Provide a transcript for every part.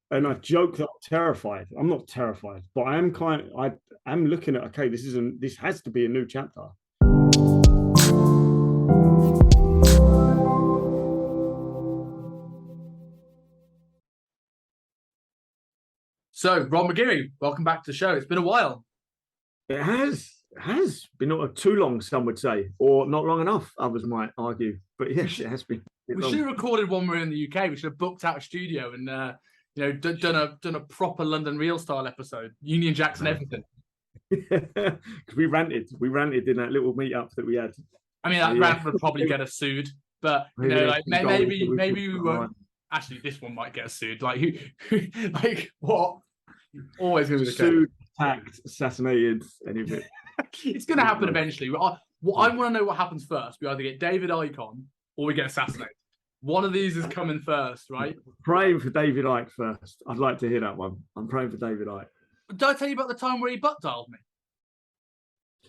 And I joke that I'm terrified. I'm not terrified, but I am I'm looking at, okay, this has to be a new chapter. So, Robb Mcgeary, welcome back to the show. It's been a while. It has been not too long, some would say, or not long enough, others might argue. But yes, it has been. We should have recorded when we were in the UK. We should have booked out a studio and done a proper London Real style episode, Union Jacks and everything. Because we ranted in that little meetup that we had. I mean, that rant would probably get us sued, but maybe we won't. Actually, this one might get us sued. Like who like what? Always going to be the sued, attacked, assassinated, anything. It's going to happen eventually. I want to know what happens first. We either get David Icke on or we get assassinated. One of these is coming first, right? Praying for David Icke first. I'd like to hear that one. I'm praying for David Icke. Did I tell you about the time where he butt dialed me?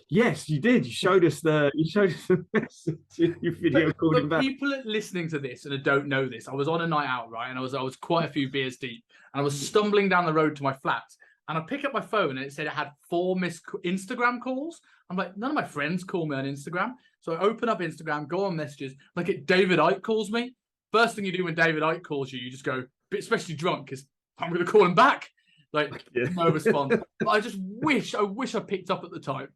Yes, you did. You showed us the message in your video calling back. People listening to this and don't know this, I was on a night out, right? And I was quite a few beers deep, and I was stumbling down the road to my flat, and I pick up my phone and it said it had 4 missed Instagram calls. I'm like, none of my friends call me on Instagram. So I open up Instagram, go on messages, like David Icke calls me. First thing you do when David Icke calls you, you just go, especially drunk, is I'm going to call him back. No response. But I wish I picked up at the time.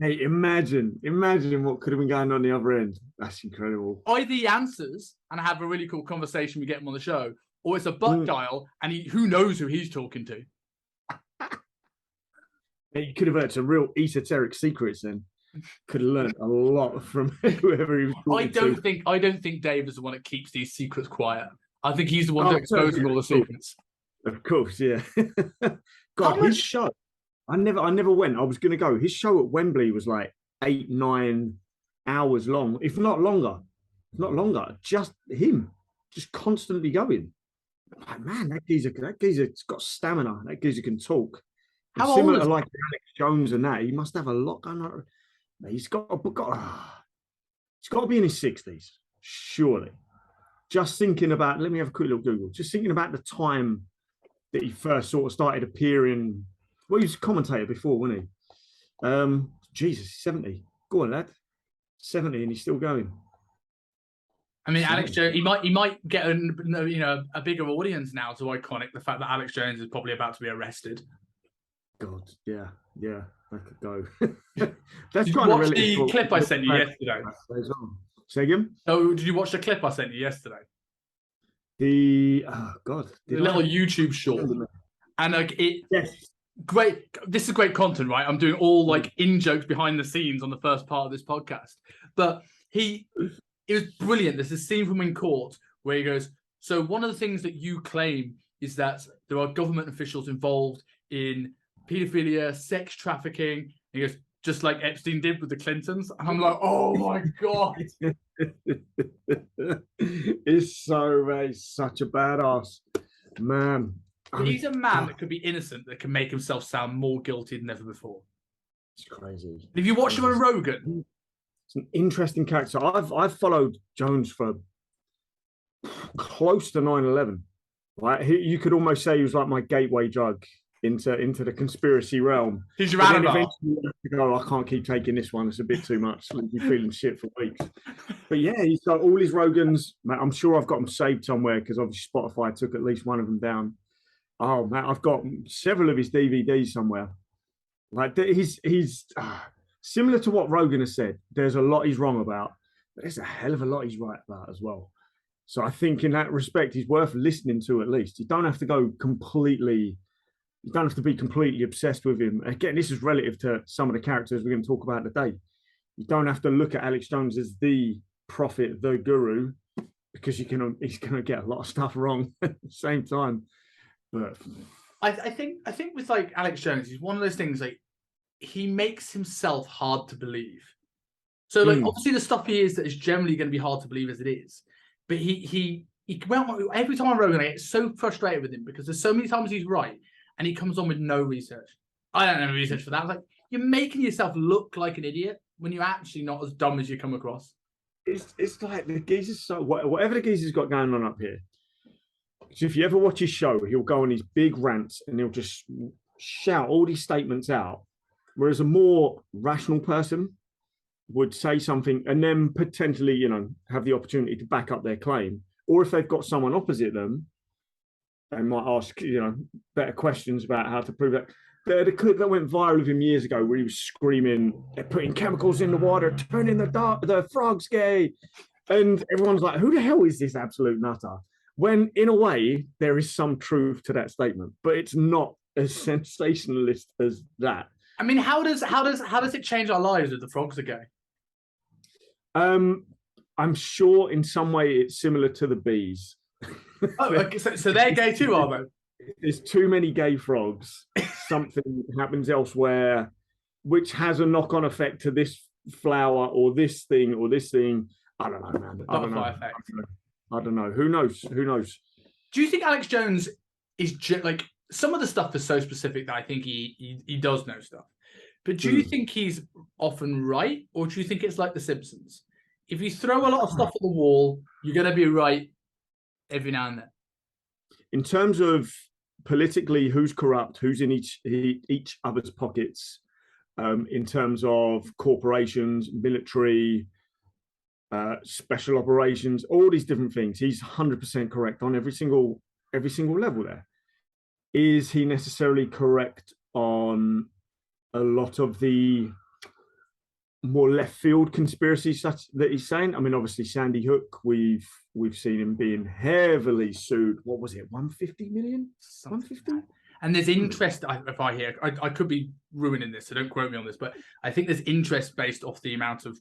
Hey, imagine what could have been going on the other end. That's incredible. Either he answers and I have a really cool conversation, we get him on the show, or it's a butt dial and who knows who he's talking to. You could have heard some real esoteric secrets then. Could have learned a lot from whoever he was talking to. I don't think Dave is the one that keeps these secrets quiet. I think he's the one exposing all the secrets. Of course, yeah. God, his show. I never went. I was going to go. His show at Wembley was like 8-9 hours long, if not longer. Just him, just constantly going. Like, man, that geezer's got stamina. That geezer can talk. How similar old is to like Alex Jones and that, he must have a lot going on. He's got to be in his 60s, surely. Just thinking about, let me have a quick little Google. Just thinking about the time that he first sort of started appearing. Well, he was a commentator before, wasn't he? Jesus, 70. Go on, lad. 70 and he's still going. I mean, Alex Jones, he might get a bigger audience now to Iconic. The fact that Alex Jones is probably about to be arrested. God, yeah, that could go. Did you watch the clip I sent you yesterday? Say again? Oh, did you watch the clip I sent you yesterday? The little YouTube short, and yes. Great. This is great content, right? I'm doing all in jokes behind the scenes on the first part of this podcast. But it was brilliant. There's this scene from In Court where he goes, so one of the things that you claim is that there are government officials involved in paedophilia, sex trafficking. He goes, just like Epstein did with the Clintons. And I'm like, oh my God. It's such a badass man. He's a man that could be innocent, that can make himself sound more guilty than ever before. It's crazy. If you watch him on Rogan, it's an interesting character. I've followed Jones for close to 9/11. Right, you could almost say he was like my gateway drug into the conspiracy realm. He's your animal. I can't keep taking this one. It's a bit too much. I'll be feeling shit for weeks. But yeah, he's got all his Rogans. I'm sure I've got them saved somewhere because obviously Spotify took at least one of them down. Oh man, I've got several of his DVDs somewhere. Like he's similar to what Rogan has said. There's a lot he's wrong about, but there's a hell of a lot he's right about as well. So I think in that respect, he's worth listening to at least. You don't have to go completely. You don't have to be completely obsessed with him. Again, this is relative to some of the characters we're going to talk about today. You don't have to look at Alex Jones as the prophet, the guru, because he's going to get a lot of stuff wrong at the same time. But I think with Alex Jones, he's one of those things he makes himself hard to believe. So obviously the stuff he is that is generally going to be hard to believe as it is. But he every time I Rogan, I get so frustrated with him because there's so many times he's right and he comes on with no research. I don't have research for that. I'm like, you're making yourself look like an idiot when you're actually not as dumb as you come across. It's like the geezer's whatever the geezer's got going on up here. So if you ever watch his show, he'll go on his big rants and he'll just shout all these statements out. Whereas a more rational person would say something and then potentially, have the opportunity to back up their claim. Or if they've got someone opposite them, they might ask, better questions about how to prove it. The clip that went viral of him years ago where he was screaming, they're putting chemicals in the water, turning the frogs gay. And everyone's like, who the hell is this absolute nutter? When in a way, there is some truth to that statement, but it's not as sensationalist as that. I mean, how does it change our lives if the frogs are gay? I'm sure in some way it's similar to the bees. Oh, okay, so they're gay too, are they? There's too many gay frogs. Something happens elsewhere, which has a knock-on effect to this flower or this thing or this thing. I don't know, man. I don't know. Who knows? Who knows? Do you think Alex Jones is like, some of the stuff is so specific that I think he does know stuff. But do you think he's often right, or do you think it's like The Simpsons? If you throw a lot of stuff at the wall, you're going to be right every now and then. In terms of politically, who's corrupt, who's in each other's pockets, in terms of corporations, military, special operations, all these different things, he's 100% correct on every single level there. Is he necessarily correct on a lot of the more left field conspiracies that he's saying? I mean, obviously Sandy Hook, we've seen him being heavily sued. What was it, 150 million? 150? And there's interest, if I hear, I could be ruining this, so don't quote me on this, but I think there's interest based off the amount of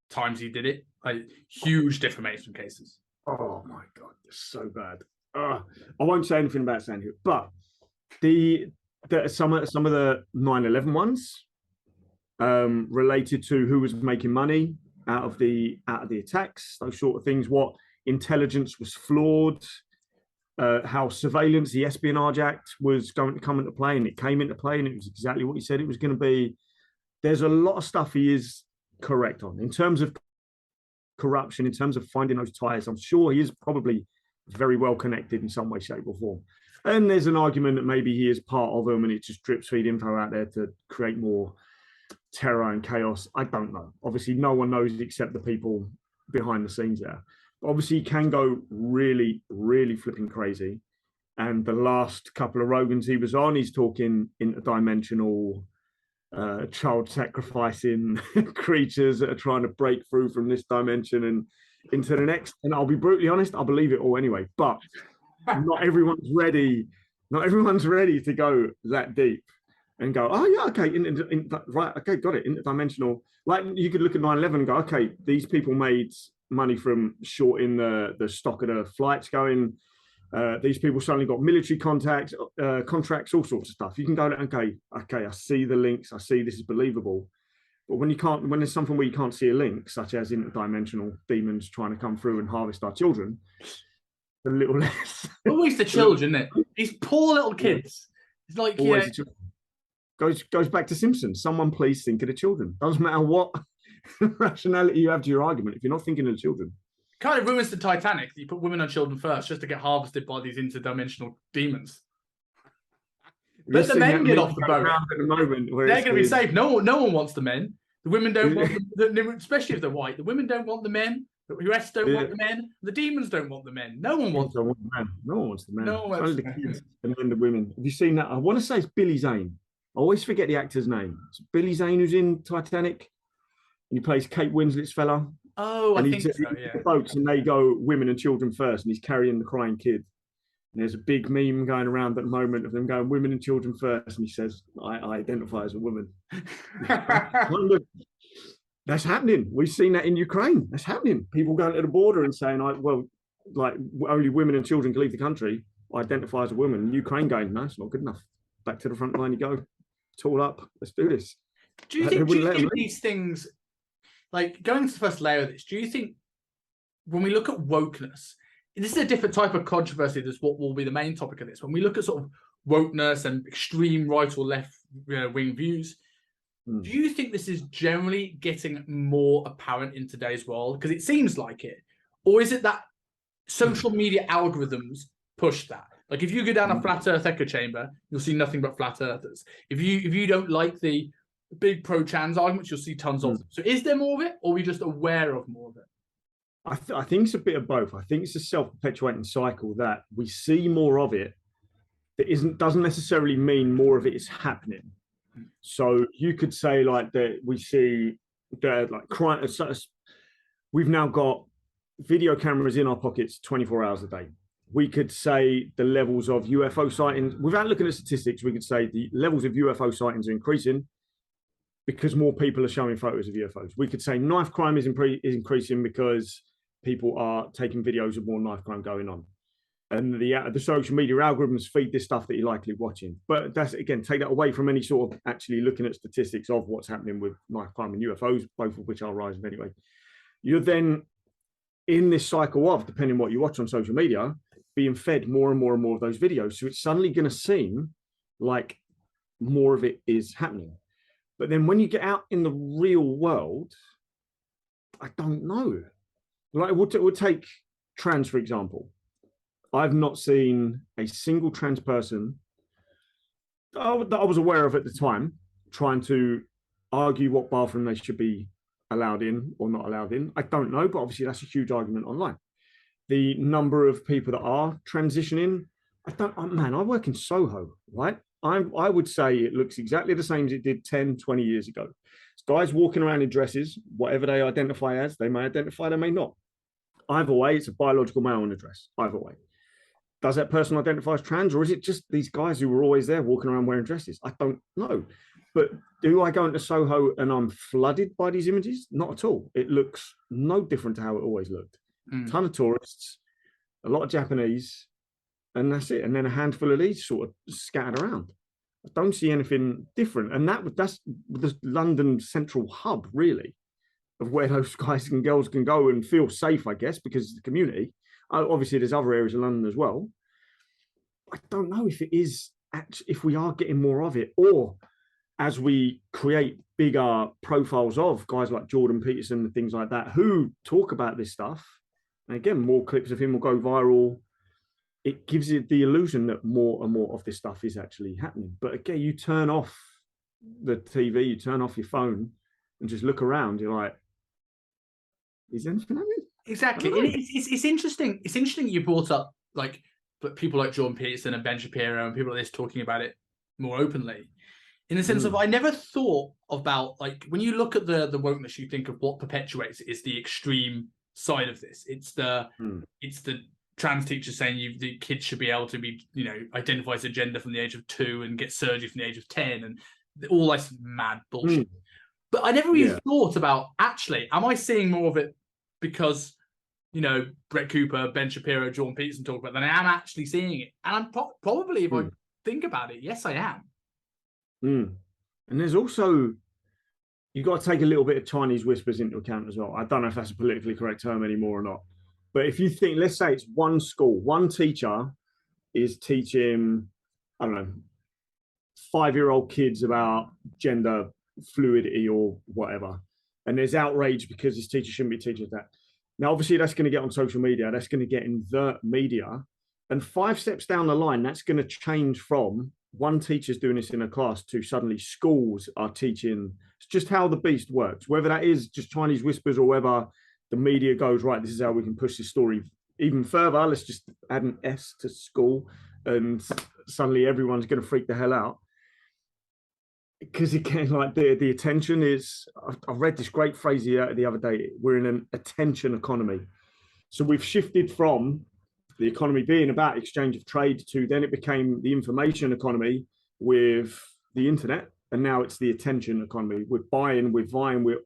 times he did it, like huge defamation cases. Oh my God, it's so bad. I won't say anything about Sandy Hook, but some of the 9/11 ones related to who was making money out of the attacks, those sort of things, what intelligence was flawed, how surveillance, the Espionage Act was going to come into play, and it came into play, and it was exactly what he said it was going to be. There's a lot of stuff he is correct on in terms of corruption, in terms of finding those ties. I'm sure he is probably very well connected in some way, shape, or form. And there's an argument that maybe he is part of them, and it just drips feed info out there to create more terror and chaos. I don't know. Obviously, no one knows except the people behind the scenes there. But obviously, he can go really, really flipping crazy. And the last couple of Rogans he was on, he's talking interdimensional, child sacrificing creatures that are trying to break through from this dimension and into the next. And I'll be brutally honest, I believe it all anyway. But not everyone's ready. Not everyone's ready to go that deep and go, oh yeah, okay, right, okay, got it, interdimensional. Like you could look at 9/11 and go, okay, these people made money from shorting the stock of the flights going. These people suddenly got military contracts, all sorts of stuff. You can go, okay, I see the links. I see this is believable. But when there's something where you can't see a link, such as interdimensional demons trying to come through and harvest our children, a little less. Always the children, isn't it? These poor little kids. It's like, always, yeah. Goes back to Simpsons. Someone please think of the children. Doesn't matter what rationality you have to your argument. If you're not thinking of the children. Kind of ruins the Titanic. You put women and children first just to get harvested by these interdimensional demons. Let the men get off the boat. They're going to be safe. No one wants the men. The women don't want them, especially if they're white. The women don't want the men. The rest don't want the men. The demons don't want the men. No one wants the men. No one wants the men. Only the kids and then the women. Have you seen that? I want to say it's Billy Zane. I always forget the actor's name. It's Billy Zane who's in Titanic. And he plays Kate Winslet's fella. Oh, and I think so, yeah. Boats and they go women and children first, and he's carrying the crying kid. And there's a big meme going around at the moment of them going women and children first, and he says, "I identify as a woman." That's happening. We've seen that in Ukraine. That's happening. People going to the border and saying, only women and children can leave the country. I identify as a woman. And Ukraine going, no, it's not good enough. Back to the front line you go. Tool up. Let's do this. Do you think these things, like going to the first layer of this, do you think when we look at wokeness, this is a different type of controversy that's what will be the main topic of this. When we look at sort of wokeness and extreme right or left wing views, do you think this is generally getting more apparent in today's world? Because it seems like it. Or is it that social media algorithms push that. Like if you go down a flat Earth echo chamber, you'll see nothing but flat Earthers. If you don't like the big pro trans arguments, you'll see tons of them. So is there more of it, or are we just aware of more of it? I think it's a bit of both. I think it's a self-perpetuating cycle that we see more of it. That doesn't necessarily mean more of it is happening. So you could say like that we see that like crime. We've now got video cameras in our pockets 24 hours a day. We could say the levels of UFO sightings, without looking at statistics, we could say the levels of UFO sightings are increasing because more people are showing photos of UFOs. We could say knife crime is increasing because people are taking videos of more knife crime going on. And the social media algorithms feed this stuff that you're likely watching. But that's, again, take that away from any sort of actually looking at statistics of what's happening with knife crime and UFOs, both of which are rising anyway. You're then in this cycle of, depending on what you watch on social media, being fed more and more and more of those videos. So it's suddenly going to seem like more of it is happening. But then when you get out in the real world, I don't know. Like we'll take trans, for example. I've not seen a single trans person that I was aware of at the time trying to argue what bathroom they should be allowed in or not allowed in. I don't know, but obviously that's a huge argument online. The number of people that are transitioning, I work in Soho, right? I would say it looks exactly the same as it did 10, 20 years ago. It's guys walking around in dresses, whatever they identify as, they may identify, they may not. Either way, it's a biological male in a dress, either way. Does that person identify as trans, or is it just these guys who were always there walking around wearing dresses? I don't know. But do I go into Soho and I'm flooded by these images? Not at all. It looks no different to how it always looked. A ton of tourists, a lot of Japanese, and that's it. And then a handful of these sort of scattered around. I don't see anything different. And that's the London central hub, really, of where those guys and girls can go and feel safe, I guess, because it's the community. Obviously, there's other areas of London as well. I don't know if it is actually, if we are getting more of it, or as we create bigger profiles of guys like Jordan Peterson and things like that who talk about this stuff. And again, more clips of him will go viral. It gives it the illusion that more and more of this stuff is actually happening. But again, you turn off the TV, you turn off your phone and just look around. You're like, is anything happening? Exactly. It's interesting. It's interesting you brought up like people like Jordan Peterson and Ben Shapiro and people like this talking about it more openly. In the sense of, I never thought about, like, when you look at the wokeness, you think of what perpetuates it is the extreme side of this. It's the trans teachers saying the kids should be able to be, identify as a gender from the age of 2 and get surgery from the age of 10 and all this mad bullshit. But I never really thought about, actually, am I seeing more of it because, Brett Cooper, Ben Shapiro, Jordan Peterson talk about it, than I am actually seeing it? And I'm probably, if I think about it, yes, I am. And there's also, you've got to take a little bit of Chinese whispers into account as well. I don't know if that's a politically correct term anymore or not. But if you think, let's say it's one school, one teacher is teaching, I don't know, 5-year-old kids about gender fluidity or whatever. And there's outrage because this teacher shouldn't be teaching that. Now, obviously, that's going to get on social media. That's going to get in the media. And 5 steps down the line, that's going to change from one teacher's doing this in a class to suddenly schools are teaching. It's just how the beast works, whether that is just Chinese whispers or whether the media goes, right, this is how we can push this story even further. Let's just add an S to school and suddenly everyone's going to freak the hell out. Because again, like the attention is, I read this great phrase the other day, we're in an attention economy. So we've shifted from the economy being about exchange of trade to then it became the information economy with the internet. And now it's the attention economy. We're buying, we're vying, we're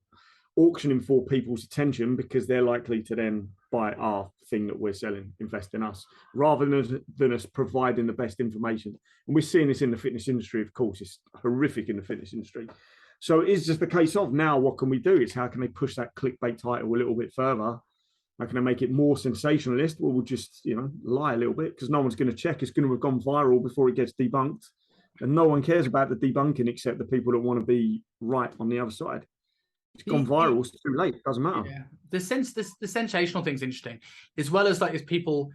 auctioning for people's attention because they're likely to then buy our thing that we're selling, invest in us, rather than us providing the best information. And we're seeing this in the fitness industry, of course. It's horrific in the fitness industry. So it's just the case of now, what can we do? It's how can they push that clickbait title a little bit further? How can I make it more sensationalist? Well, we'll just, lie a little bit because no one's going to check. It's going to have gone viral before it gets debunked. And no one cares about the debunking except the people that want to be right on the other side. It's gone viral, it's too late, it doesn't matter. Yeah. The sensational thing's interesting, as well as like as people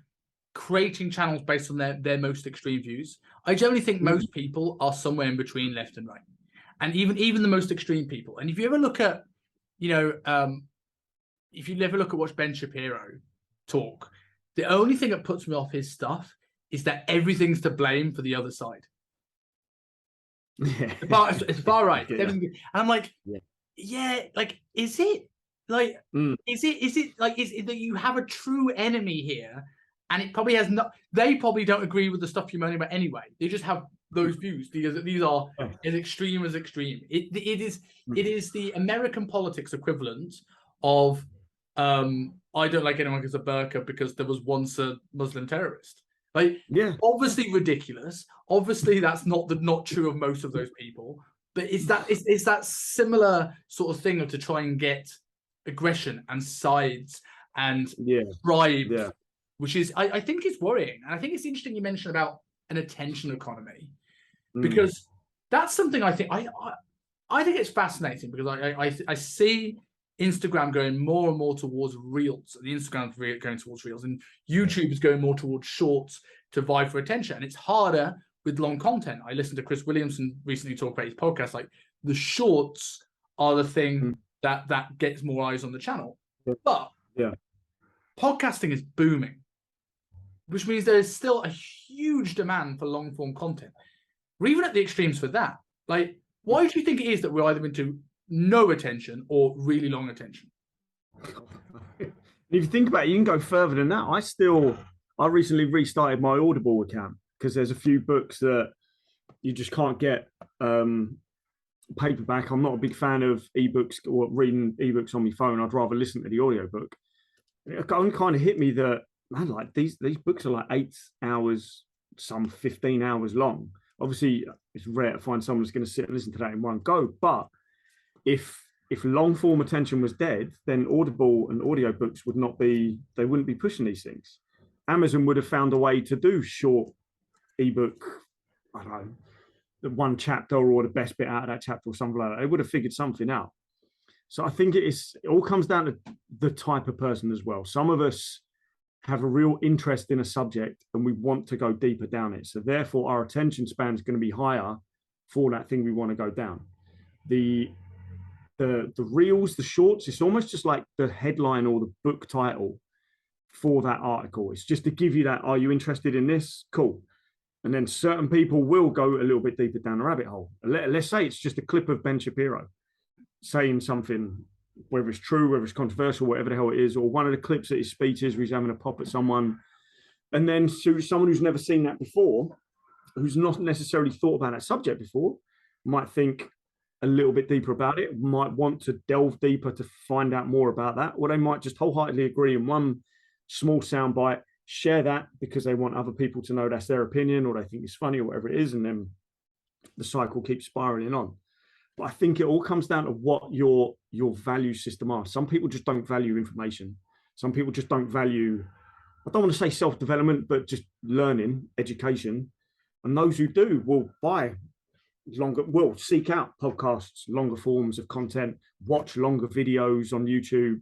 creating channels based on their most extreme views. I generally think most people are somewhere in between left and right, and even the most extreme people. And if you ever look at, if you ever look at watch Ben Shapiro talk, the only thing that puts me off his stuff is that everything's to blame for the other side. Yeah. It's far right. Yeah. And I'm like, like, is it? Like, is it that you have a true enemy here, and it probably has not? They probably don't agree with the stuff you're moaning about anyway. They just have those views. These are as extreme as extreme. It is the American politics equivalent of I don't like anyone who's a burqa because there was once a Muslim terrorist. Like, obviously ridiculous. Obviously, that's not true of most of those people. But it's that similar sort of thing of to try and get aggression and sides and tribes, which is I think is worrying. And I think it's interesting you mentioned about an attention economy, because that's something I think I think it's fascinating, because I see Instagram going more and more towards reels, and the Instagram's going towards reels, and YouTube is going more towards shorts to vie for attention. And it's harder with long content. I listened to Chris Williamson recently talk about his podcast. Like, the shorts are the thing that gets more eyes on the channel. But podcasting is booming, which means there is still a huge demand for long form content. We're even at the extremes for that. Like, why do you think it is that we're either into no attention or really long attention? If you think about it, you can go further than that. I recently restarted my Audible account because there's a few books that you just can't get paperback. I'm not a big fan of ebooks or reading ebooks on my phone. I'd rather listen to the audiobook. It kind of hit me that, man, like these books are like 8 hours, some 15 hours long. Obviously, it's rare to find someone who's going to sit and listen to that in one go, but if long form attention was dead, then Audible and audiobooks wouldn't be pushing these things. Amazon would have found a way to do short ebook, I don't know, the one chapter or the best bit out of that chapter or something like that. They would have figured something out. So I think it all comes down to the type of person as well. Some of us have a real interest in a subject and we want to go deeper down it. So therefore our attention span is going to be higher for that thing we want to go down. The reels, the shorts, it's almost just like the headline or the book title for that article. It's just to give you that, are you interested in this? Cool. And then certain people will go a little bit deeper down the rabbit hole. Let's say it's just a clip of Ben Shapiro saying something, whether it's true, whether it's controversial, whatever the hell it is, or one of the clips at his speeches where he's having a pop at someone. And then someone who's never seen that before, who's not necessarily thought about that subject before, might think a little bit deeper about it, might want to delve deeper to find out more about that, or they might just wholeheartedly agree in one small soundbite, share that because they want other people to know that's their opinion, or they think it's funny, or whatever it is, and then the cycle keeps spiraling on. But I think it all comes down to what your value system are. Some people just don't value information. Some people just don't value, I don't want to say self-development, but just learning, education. And those who do will seek out podcasts, longer forms of content, watch longer videos on YouTube.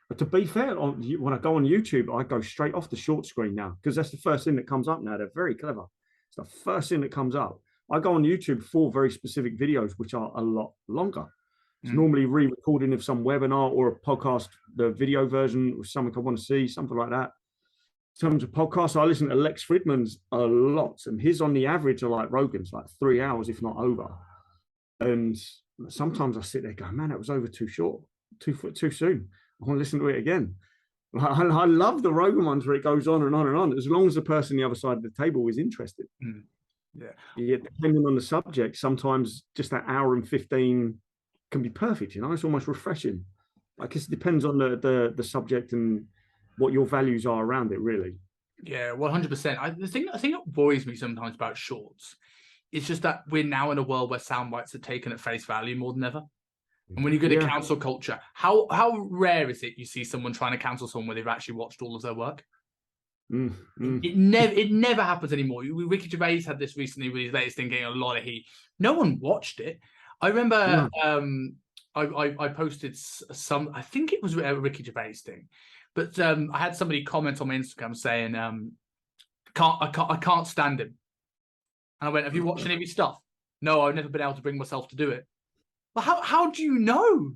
But to be fair, when I go on YouTube, I go straight off the short screen now, because that's the first thing that comes up now. They're very clever. It's the first thing that comes up. I go on YouTube for very specific videos, which are a lot longer. It's normally re-recording of some webinar or a podcast, the video version, or something I want to see, something like that. In terms of podcasts, I listen to Lex Fridman's a lot, and his on the average are like Rogan's, like 3 hours, if not over. And sometimes I sit there going, man, that was over too short, too soon. I want to listen to it again. I love the Rogan ones where it goes on and on and on, as long as the person on the other side of the table is interested. Yeah, depending on the subject, sometimes just that hour and 15 can be perfect. It's almost refreshing. I guess it depends on the subject and what your values are around it, really. Yeah, 100%. The thing that worries me sometimes about shorts is just that we're now in a world where sound bites are taken at face value more than ever. And when you go to cancel culture, how rare is it you see someone trying to cancel someone where they've actually watched all of their work? It never happens anymore. Ricky Gervais had this recently with his latest thing getting a lot of heat. No one watched it. I remember I posted some, I think it was a Ricky Gervais thing, but I had somebody comment on my Instagram saying I can't stand him. And I went, have you watched any of his stuff? No, I've never been able to bring myself to do it. Well, how do you know?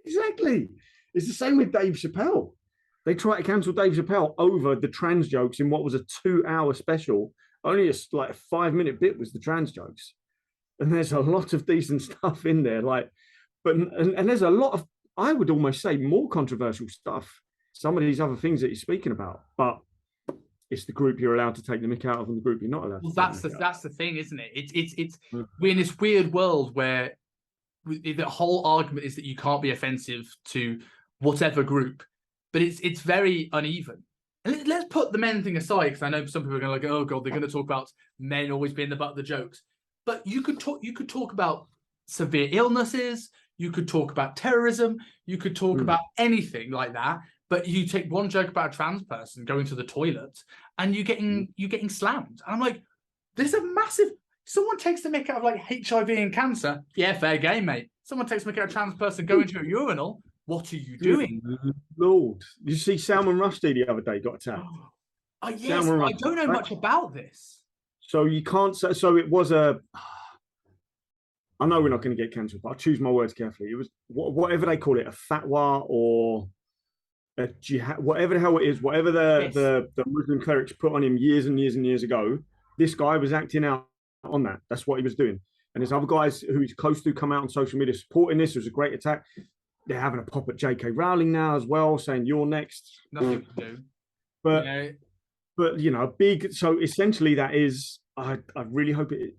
Exactly. It's the same with Dave Chappelle. They tried to cancel Dave Chappelle over the trans jokes in what was a 2-hour special. Only a 5-minute bit was the trans jokes. And there's a lot of decent stuff in there. And there's a lot of, I would almost say, more controversial stuff. Some of these other things that he's speaking about. But it's the group you're allowed to take the mick out of and the group you're not allowed to. That's the thing, isn't it? It's we're in this weird world where the whole argument is that you can't be offensive to whatever group, but it's very uneven. And let's put the men thing aside, because I know some people are going to oh god, they're going to talk about men always being the butt of the jokes. But you could talk about severe illnesses, you could talk about terrorism, you could talk about anything like that. But you take one joke about a trans person going to the toilet, and you're getting slammed. And I'm like, there's a massive. Someone takes the mick out of like HIV and cancer. Yeah, fair game, mate. Someone takes the mick out of a trans person going to a urinal. What are you doing? Lord, you see Salman Rushdie the other day got attacked. Oh, yes, I don't know much about this. So you can't say. So it was a. I know we're not going to get cancelled, but I'll choose my words carefully. It was whatever they call it, a fatwa or a jihad, whatever the hell it is, whatever the Muslim clerics put on him years and years and years ago. This guy was acting out on that. That's what he was doing. And there's other guys who he's close to come out on social media supporting this. It was a great attack. They're having a pop at J.K. Rowling now as well, saying you're next. Nothing to do. But you know, big. So essentially, that is. I really hope it.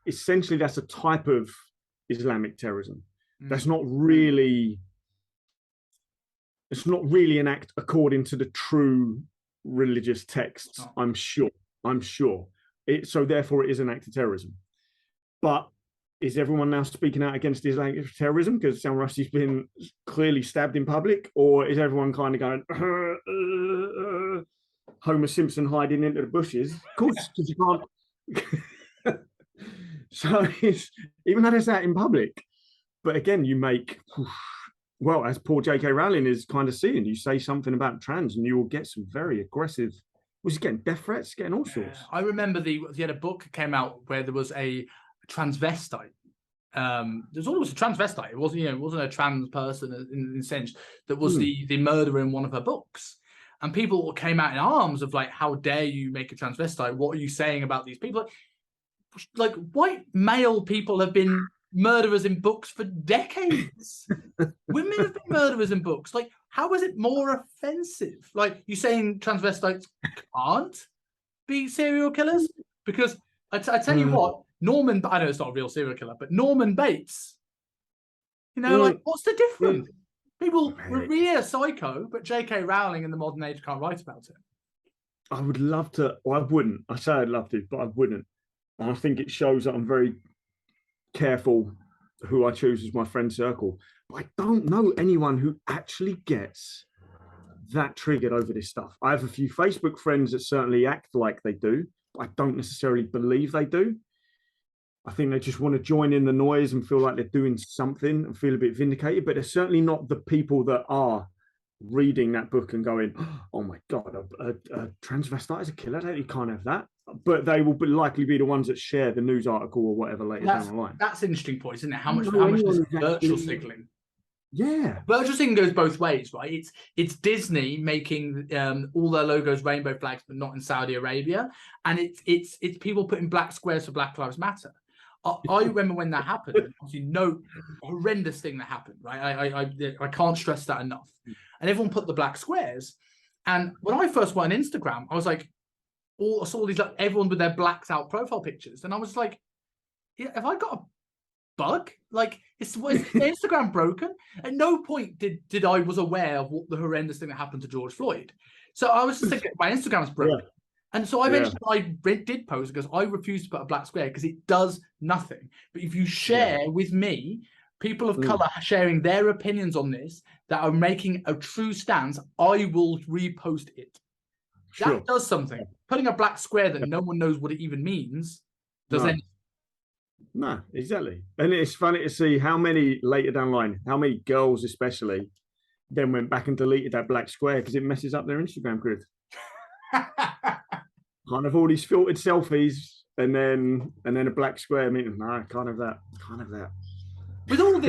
Essentially, that's a type of Islamic terrorism. That's not really. It's not really an act according to the true religious texts. Oh. I'm sure. So therefore, it is an act of terrorism. But is everyone now speaking out against Islamic terrorism because Salman Rushdie's been clearly stabbed in public, or is everyone kind of going Homer Simpson hiding into the bushes? Of course, because you can't. So even though there's that in public, but again, you make. Well, as poor J.K. Rowling is kind of seeing, you say something about trans and you will get some very aggressive. Was he getting death threats, getting all sorts? I remember he had a book that came out where there was a transvestite. There's always a transvestite. It wasn't a trans person in a sense that was the murderer in one of her books. And people came out in arms of like, how dare you make a transvestite? What are you saying about these people? Like white male people have been murderers in books for decades. Women have been murderers in books. Like, how is it more offensive? Like, you saying transvestites can't be serial killers? Because I tell you what, Norman, I know it's not a real serial killer, but Norman Bates, like, what's the difference? People revere Psycho, but J.K. Rowling in the modern age can't write about it. I would love to, or I wouldn't. I say I'd love to, but I wouldn't. And I think it shows that I'm very careful who I choose as my friend circle. But I don't know anyone who actually gets that triggered over this stuff. I have a few Facebook friends that certainly act like they do, but I don't necessarily believe they do. I think they just want to join in the noise and feel like they're doing something and feel a bit vindicated, but they're certainly not the people that are reading that book and going, oh my God, a transvestite is a killer. You can't have that. But they will likely be the ones that share the news article or whatever later down the line. That's an interesting point, isn't it? How much is virtual signaling? Yeah, virtual signaling goes both ways, right? It's Disney making all their logos rainbow flags, but not in Saudi Arabia, and it's people putting black squares for Black Lives Matter. I remember when that happened. Obviously, no horrendous thing that happened, right? I can't stress that enough. And everyone put the black squares. And when I first went on Instagram, I was like, I saw these everyone with their blacked out profile pictures, and I was like, yeah, have I got a bug? Like, is Instagram broken? At no point did I was aware of what the horrendous thing that happened to George Floyd. So I was just thinking, my Instagram's broken. Yeah. And so I mentioned I did post because I refuse to put a black square because it does nothing. But if you share with me, people of color sharing their opinions on this that are making a true stance, I will repost it. That does something. Putting a black square that no one knows what it even means does anything. No, exactly. And it's funny to see how many later down the line, how many girls especially, then went back and deleted that black square because it messes up their Instagram grid. kind of all these filtered selfies and then a black square meeting. No, kind of that. With all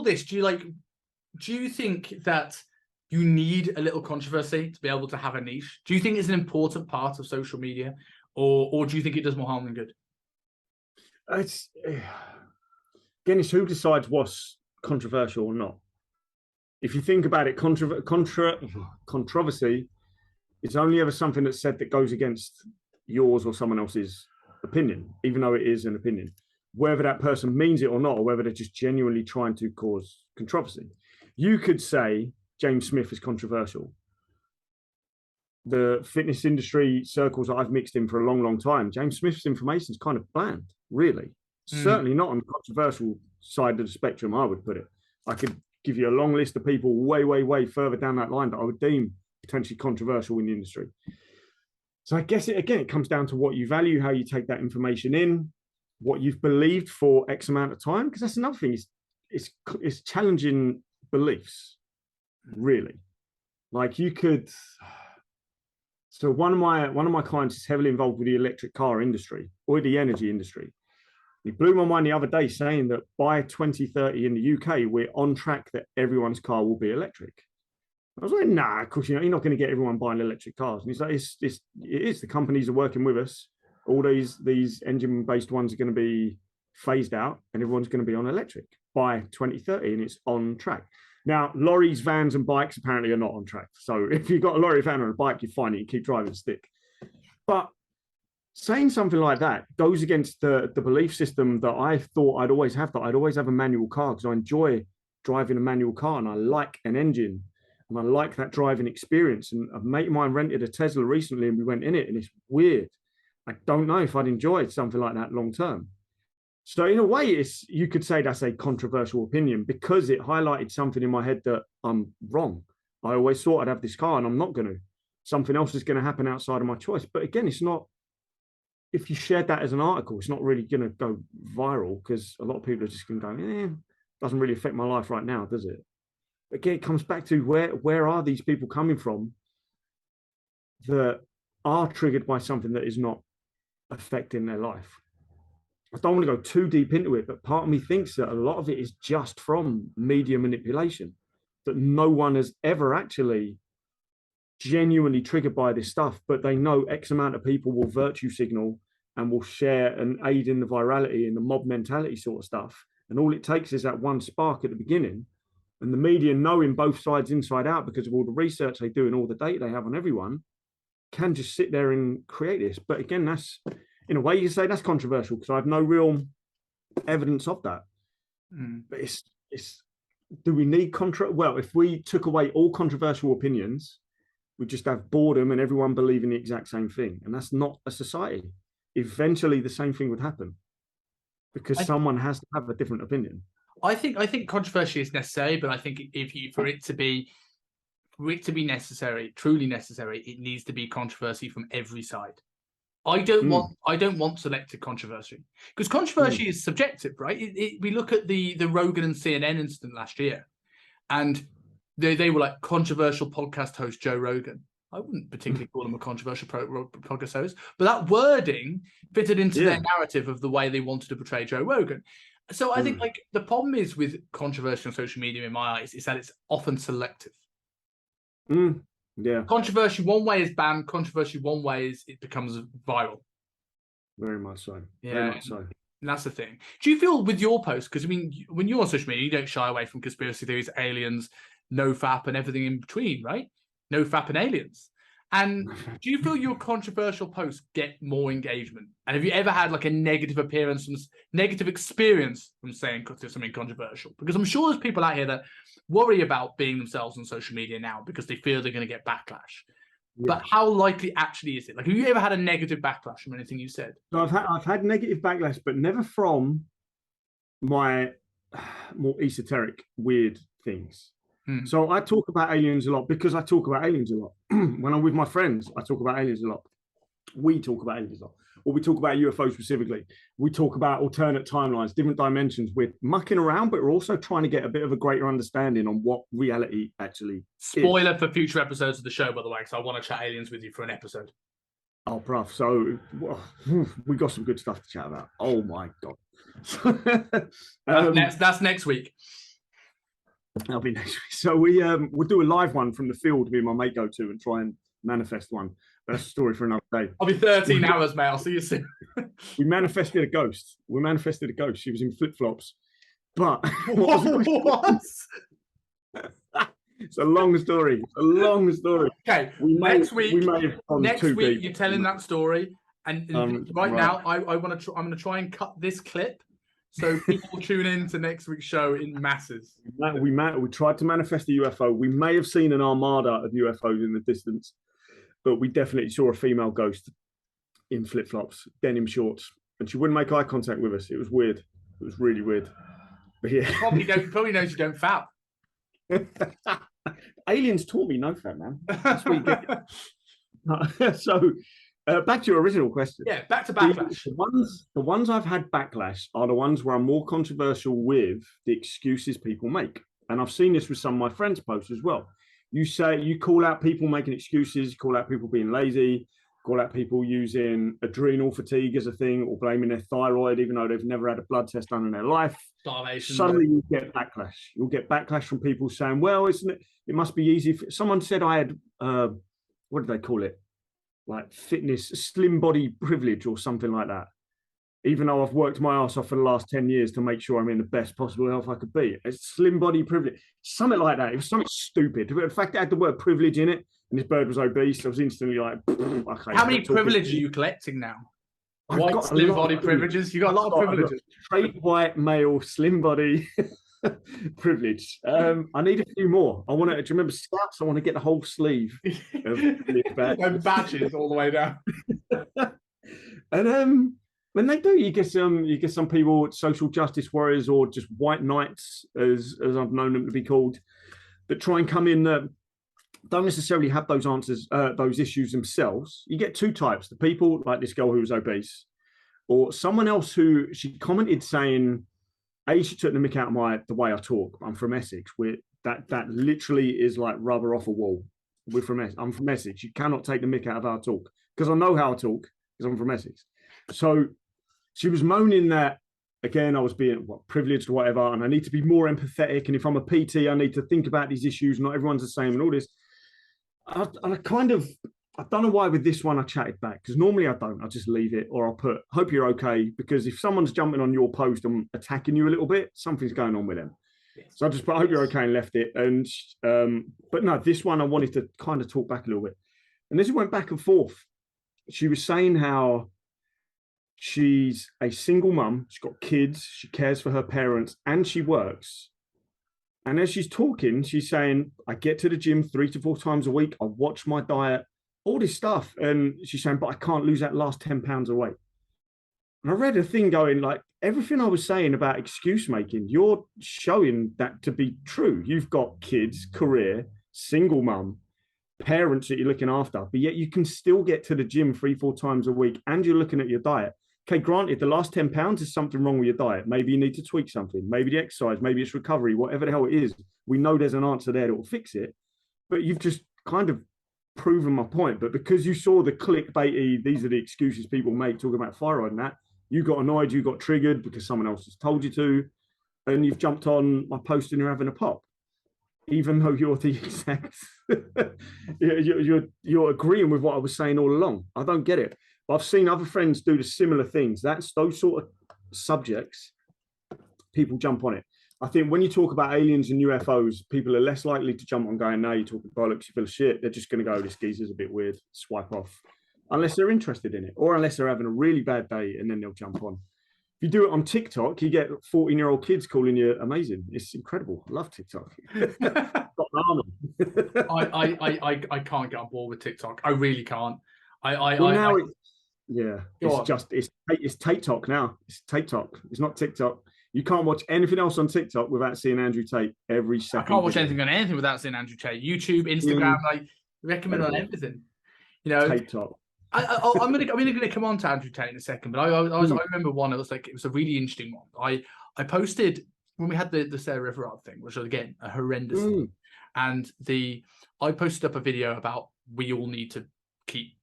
this, do you think that you need a little controversy to be able to have a niche? Do you think it's an important part of social media, or do you think it does more harm than good? It's who decides what's controversial or not. If you think about it, controversy is only ever something that's said that goes against yours or someone else's opinion, even though it is an opinion, whether that person means it or not, or whether they're just genuinely trying to cause controversy. You could say James Smith is controversial. The fitness industry circles that I've mixed in for a long, long time, James Smith's information is kind of bland, really. Certainly not on the controversial side of the spectrum, I would put it. I could give you a long list of people way, way, way further down that line that I would deem potentially controversial in the industry. So I guess it comes down to what you value, how you take that information in, what you've believed for X amount of time, because that's another thing. It's challenging beliefs, really. Like you could. So one of my clients is heavily involved with the electric car industry or the energy industry. He blew my mind the other day saying that by 2030 in the UK, we're on track that everyone's car will be electric. I was like, nah, of course, you're not going to get everyone buying electric cars. And he's like, it is. The companies are working with us. All these engine-based ones are going to be phased out and everyone's going to be on electric by 2030 and it's on track. Now, lorries, vans and bikes apparently are not on track. So if you've got a lorry, van or a bike, you're fine. You keep driving stick. But saying something like that goes against the belief system that I thought I'd always have, that I'd always have a manual car because I enjoy driving a manual car and I like an engine and I like that driving experience. And a mate of mine rented a Tesla recently and we went in it and it's weird. I don't know if I'd enjoy something like that long term. So in a way, you could say that's a controversial opinion because it highlighted something in my head that I'm wrong. I always thought I'd have this car and I'm not going to. Something else is going to happen outside of my choice. But again, it's not. If you shared that as an article, it's not really going to go viral because a lot of people are just going to go, doesn't really affect my life right now, does it? Again, it comes back to where are these people coming from that are triggered by something that is not affecting their life? I don't want to go too deep into it, but part of me thinks that a lot of it is just from media manipulation, that no one has ever actually genuinely triggered by this stuff, but they know X amount of people will virtue signal and will share and aid in the virality and the mob mentality sort of stuff. And all it takes is that one spark at the beginning. And the media, knowing both sides inside out because of all the research they do and all the data they have on everyone, can just sit there and create this. But again, that's, in a way, you say that's controversial because I have no real evidence of that. But it's do we need well, if we took away all controversial opinions, we just have boredom and everyone believing the exact same thing. And that's not a society. Eventually the same thing would happen because someone has to have a different opinion. I think controversy is necessary, but I think for it to be necessary, truly necessary, it needs to be controversy from every side. I don't want selective controversy because controversy is subjective, right? We look at the Rogan and CNN incident last year, and they were like controversial podcast host Joe Rogan. I wouldn't particularly call him a controversial podcast host, but that wording fitted into their narrative of the way they wanted to portray Joe Rogan. So I think like the problem is with controversy on social media, in my eyes, is that it's often selective. Yeah. Controversy one way is banned. Controversy one way is it becomes viral. Very much so. Yeah. Very much so. And that's the thing. Do you feel with your posts, because I mean, when you're on social media, you don't shy away from conspiracy theories, aliens, no-fap and everything in between, right? No-fap and aliens. And do you feel your controversial posts get more engagement? And have you ever had like a negative experience from saying something controversial? Because I'm sure there's people out here that worry about being themselves on social media now because they fear they're going to get backlash. Yeah. But how likely actually is it? Like, have you ever had a negative backlash from anything you said? So I've had negative backlash, but never from my more esoteric, weird things. So I talk about aliens a lot because I talk about aliens a lot. When I'm with my friends, I talk about aliens a lot. We talk about aliens a lot. Or we talk about UFOs specifically. We talk about alternate timelines, different dimensions. We're mucking around, but we're also trying to get a bit of a greater understanding on what reality actually Spoiler for future episodes of the show, by the way, because I want to chat aliens with you for an episode. Oh, bruv. So we got some good stuff to chat about. Oh my god. That's next week. That'll be next week. So we'll do a live one from the field. Me and my mate go to and try and manifest one. But that's a story for another day. I'll be 13 hours, mate. I'll see you soon. We manifested a ghost. She was in flip flops. But what? It's a long story. Okay, next week you're telling that story, and right now I'm going to try and cut this clip so people tune in to next week's show in masses. We tried to manifest a UFO. We may have seen an armada of UFOs in the distance, but we definitely saw a female ghost in flip flops, denim shorts, and she wouldn't make eye contact with us. It was weird. It was really weird. But yeah, probably knows you don't fap. Aliens taught me no fat, man. That's what you get. So, back to your original question. Yeah, back to backlash. The ones I've had backlash are the ones where I'm more controversial with the excuses people make. And I've seen this with some of my friends' posts as well. You call out people making excuses, you call out people being lazy, call out people using adrenal fatigue as a thing, or blaming their thyroid, even though they've never had a blood test done in their life. Starvation. Suddenly you get backlash. You'll get backlash from people saying, well, isn't it? It must be easy. Someone said I had, what did they call it? Like fitness, slim body privilege or something like that. Even though I've worked my ass off for the last 10 years to make sure I'm in the best possible health I could be. It's slim body privilege. Something like that. It was something stupid. The fact it had the word privilege in it and this bird was obese, I was instantly like, okay. How many privileges are you collecting now? White slim body privileges? You got a lot of privileges. Straight white male slim body privilege. I need a few more. Do you remember Scouts? I want to get the whole sleeve of badges all the way down. And when they do, you get some people, social justice warriors, or just white knights, as I've known them to be called, that try and come in. Don't necessarily have those answers, those issues themselves. You get two types: the people like this girl who was obese, or someone else who she commented saying, she took the mick out of the way I talk. I'm from Essex. That literally is like rubber off a wall. I'm from Essex. You cannot take the mick out of our talk, because I know how I talk, because I'm from Essex. So she was moaning that, again, I was being privileged or whatever, and I need to be more empathetic. And if I'm a PT, I need to think about these issues. Not everyone's the same and all this. I don't know why with this one I chatted back, because normally I don't. I just leave it, or I'll put, hope you're okay, because if someone's jumping on your post and attacking you a little bit, something's going on with them. So I just put, I hope you're okay, and left it. And but no, this one I wanted to kind of talk back a little bit. And as it went back and forth, she was saying how she's a single mum, she's got kids, she cares for her parents, and she works. And as she's talking, she's saying, I get to the gym 3 to 4 times a week, I watch my diet, all this stuff. And she's saying, but I can't lose that last 10 pounds of weight. And I read a thing going like, everything I was saying about excuse making, you're showing that to be true. You've got kids, career, single mum, parents that you're looking after, but yet you can still get to the gym 3-4 times a week, and you're looking at your diet. Okay, granted, the last 10 pounds is something wrong with your diet. Maybe you need to tweak something. Maybe the exercise, maybe it's recovery, whatever the hell it is. We know there's an answer there that will fix it. But you've just kind of proven my point. But because you saw the clickbaity, these are the excuses people make talking about thyroid and that, you got annoyed, you got triggered because someone else has told you to, and you've jumped on my post and you're having a pop. Even though you're the exact, you're agreeing with what I was saying all along. I don't get it. I've seen other friends do the similar things. That's those sort of subjects, people jump on it. I think when you talk about aliens and UFOs, people are less likely to jump on going, no, you're talking bollocks, you feel shit. They're just going to go, this geezer's a bit weird, swipe off. Unless they're interested in it, or unless they're having a really bad day, and then they'll jump on. If you do it on TikTok, you get 14-year-old kids calling you amazing. It's incredible. I love TikTok. I can't get on board with TikTok. I really can't. It's Tate Talk now. It's Tate Talk. It's not TikTok. You can't watch anything else on TikTok without seeing Andrew Tate every second. I can't watch anything on anything without seeing Andrew Tate. YouTube, Instagram, I recommend on everything. You know, Tate Talk. I'm gonna come on to Andrew Tate in a second, but I remember one. It was a really interesting one. I posted when we had the Sarah Everard thing, which was again a horrendous thing, and I posted up a video about we all need to keep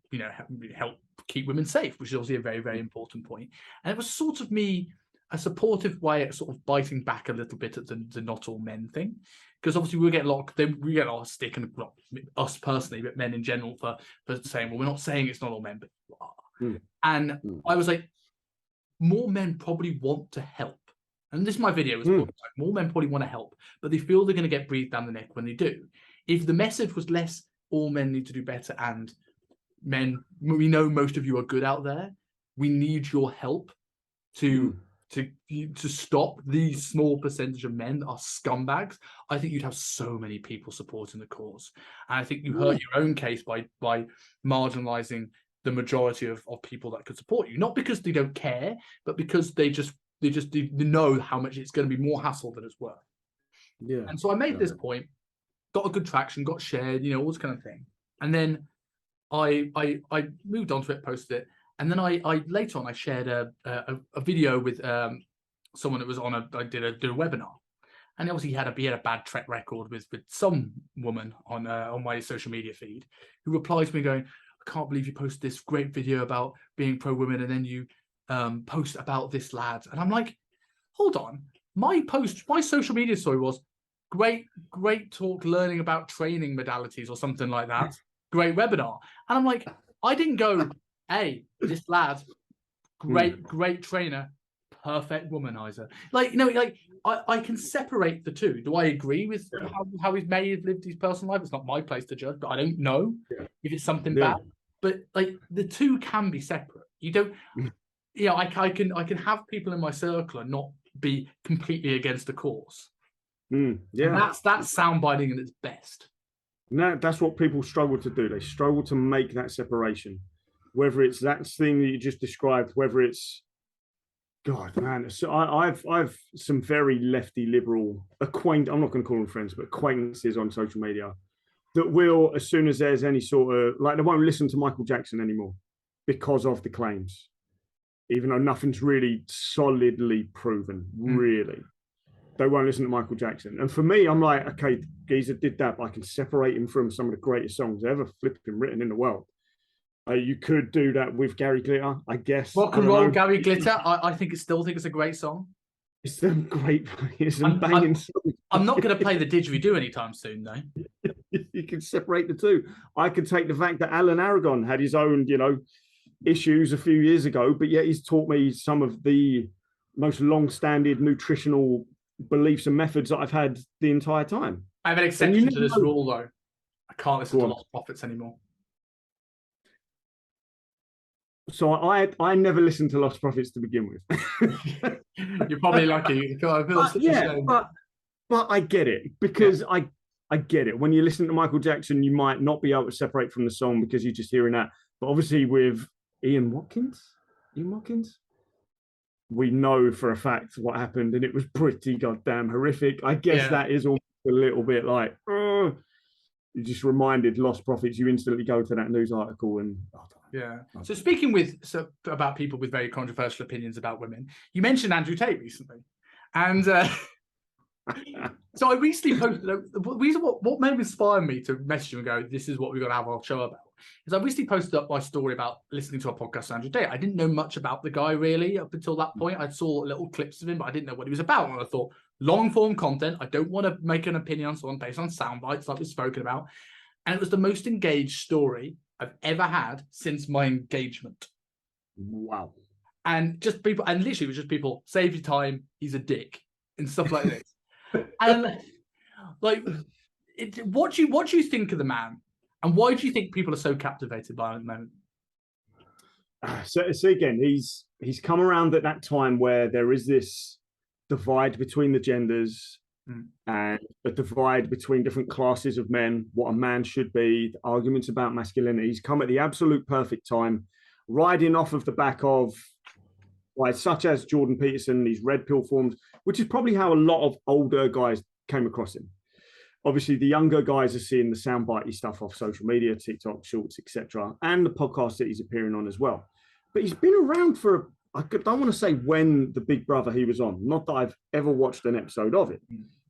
help keep women safe, which is obviously a very, very important point. And it was sort of me a supportive way at sort of biting back a little bit at the not all men thing, because obviously we get a lot of stick, and not us personally, but men in general for saying, well, we're not saying it's not all men, but you are. And I was like, more men probably want to help. And this is my video was like, more men probably want to help, but they feel they're going to get breathed down the neck when they do. If the message was less, all men need to do better, and men, we know most of you are good out there, we need your help to stop these small percentage of men that are scumbags, I think you'd have so many people supporting the cause. And I think you hurt your own case by marginalizing the majority of people that could support you, not because they don't care, but because they know how much it's going to be more hassle than it's worth. Yeah. And so I made this point, got a good traction, got shared, all this kind of thing. And then I moved on to it, posted it. And then I later on I shared a video with someone that was on I did a webinar, and obviously he had a bad track record with some woman on my social media feed, who replied to me going, I can't believe you posted this great video about being pro women, and then you post about this lad. And I'm like, hold on, my social media story was great talk, learning about training modalities or something like that, great webinar. And I'm like, I didn't go, hey, this lad, great trainer, perfect womanizer. I can separate the two. Do I agree with how he may have lived his personal life? It's not my place to judge, but I don't know if it's something bad. But the two can be separate. You don't, I can have people in my circle and not be completely against the cause. And that's soundbiting at its best. No, that's what people struggle to do. They struggle to make that separation. Whether it's that thing that you just described, whether it's, God, man, so I've some very lefty liberal I'm not going to call them friends, but acquaintances on social media that will, as soon as there's any sort of, they won't listen to Michael Jackson anymore because of the claims, even though nothing's really solidly proven, really. They won't listen to Michael Jackson. And for me, I'm like, okay, Geezer did that, but I can separate him from some of the greatest songs ever flipping written in the world. You could do that with Gary Glitter, I guess. Rock and roll Gary Glitter. I still think it's a great song. It's them great. It's some banging songs. I'm not going to play the didgeridoo anytime soon, though. You can separate the two. I could take the fact that Alan Aragon had his own, issues a few years ago, but yet he's taught me some of the most long-standing nutritional beliefs and methods that I've had the entire time. I have an exception to this rule, though. I can't listen to Lost Prophets anymore. So I never listened to Lost Prophets to begin with. You're probably lucky. But I get it, because I get it. When you listen to Michael Jackson, you might not be able to separate from the song because you're just hearing that. But obviously with Ian Watkins, we know for a fact what happened, and it was pretty goddamn horrific. I guess that is almost a little bit like, you just reminded Lost Prophets, you instantly go to that news article and... So speaking about people with very controversial opinions about women, you mentioned Andrew Tate recently. And so I recently posted, what made me inspire me to message you and go, this is what we're going to have our show about, is I recently posted up my story about listening to a podcast with Andrew Tate. I didn't know much about the guy really up until that point. I saw little clips of him, but I didn't know what he was about. And I thought, long form content, I don't want to make an opinion on someone based on sound bites like we've spoken about. And it was the most engaged story I've ever had since my engagement. Wow. And just people, and literally it was just people, save your time, he's a dick, and stuff like this. And what do you think of the man, and why do you think people are so captivated by him at the moment? So again, he's come around at that time where there is this divide between the genders, and a divide between different classes of men, what a man should be, arguments about masculinity. He's come at the absolute perfect time, riding off of the back of such as Jordan Peterson, these red pill forums, which is probably how a lot of older guys came across him. Obviously, the younger guys are seeing the soundbitey stuff off social media, TikTok, Shorts, etc., and the podcast that he's appearing on as well. But he's been around for, I don't want to say when the Big Brother he was on, not that I've ever watched an episode of it,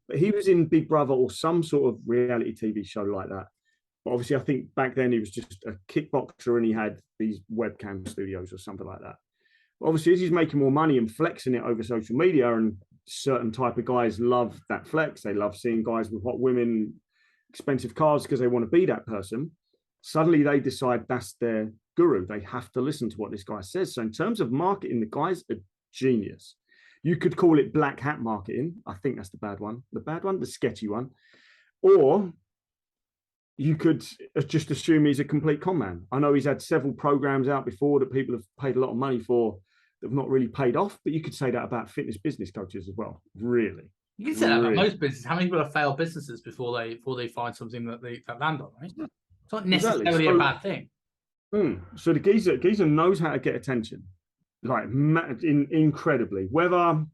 but he was in Big Brother or some sort of reality TV show like that. But obviously, I think back then he was just a kickboxer and he had these webcam studios or something like that. But obviously, as he's making more money and flexing it over social media, and certain type of guys love that flex. They love seeing guys with hot women, expensive cars because they want to be that person. Suddenly they decide that's their guru. They have to listen to what this guy says. So in terms of marketing, the guy's a genius. You could call it black hat marketing. I think that's the bad one. The bad one, the sketchy one. Or you could just assume he's a complete con man. I know he's had several programs out before that people have paid a lot of money for that have not really paid off, but you could say that about fitness business coaches as well. Really. You can say that about most businesses. How many people have failed businesses before they find something that they land on, right? It's not necessarily a bad thing. So the geezer knows how to get attention, like incredibly. Whether I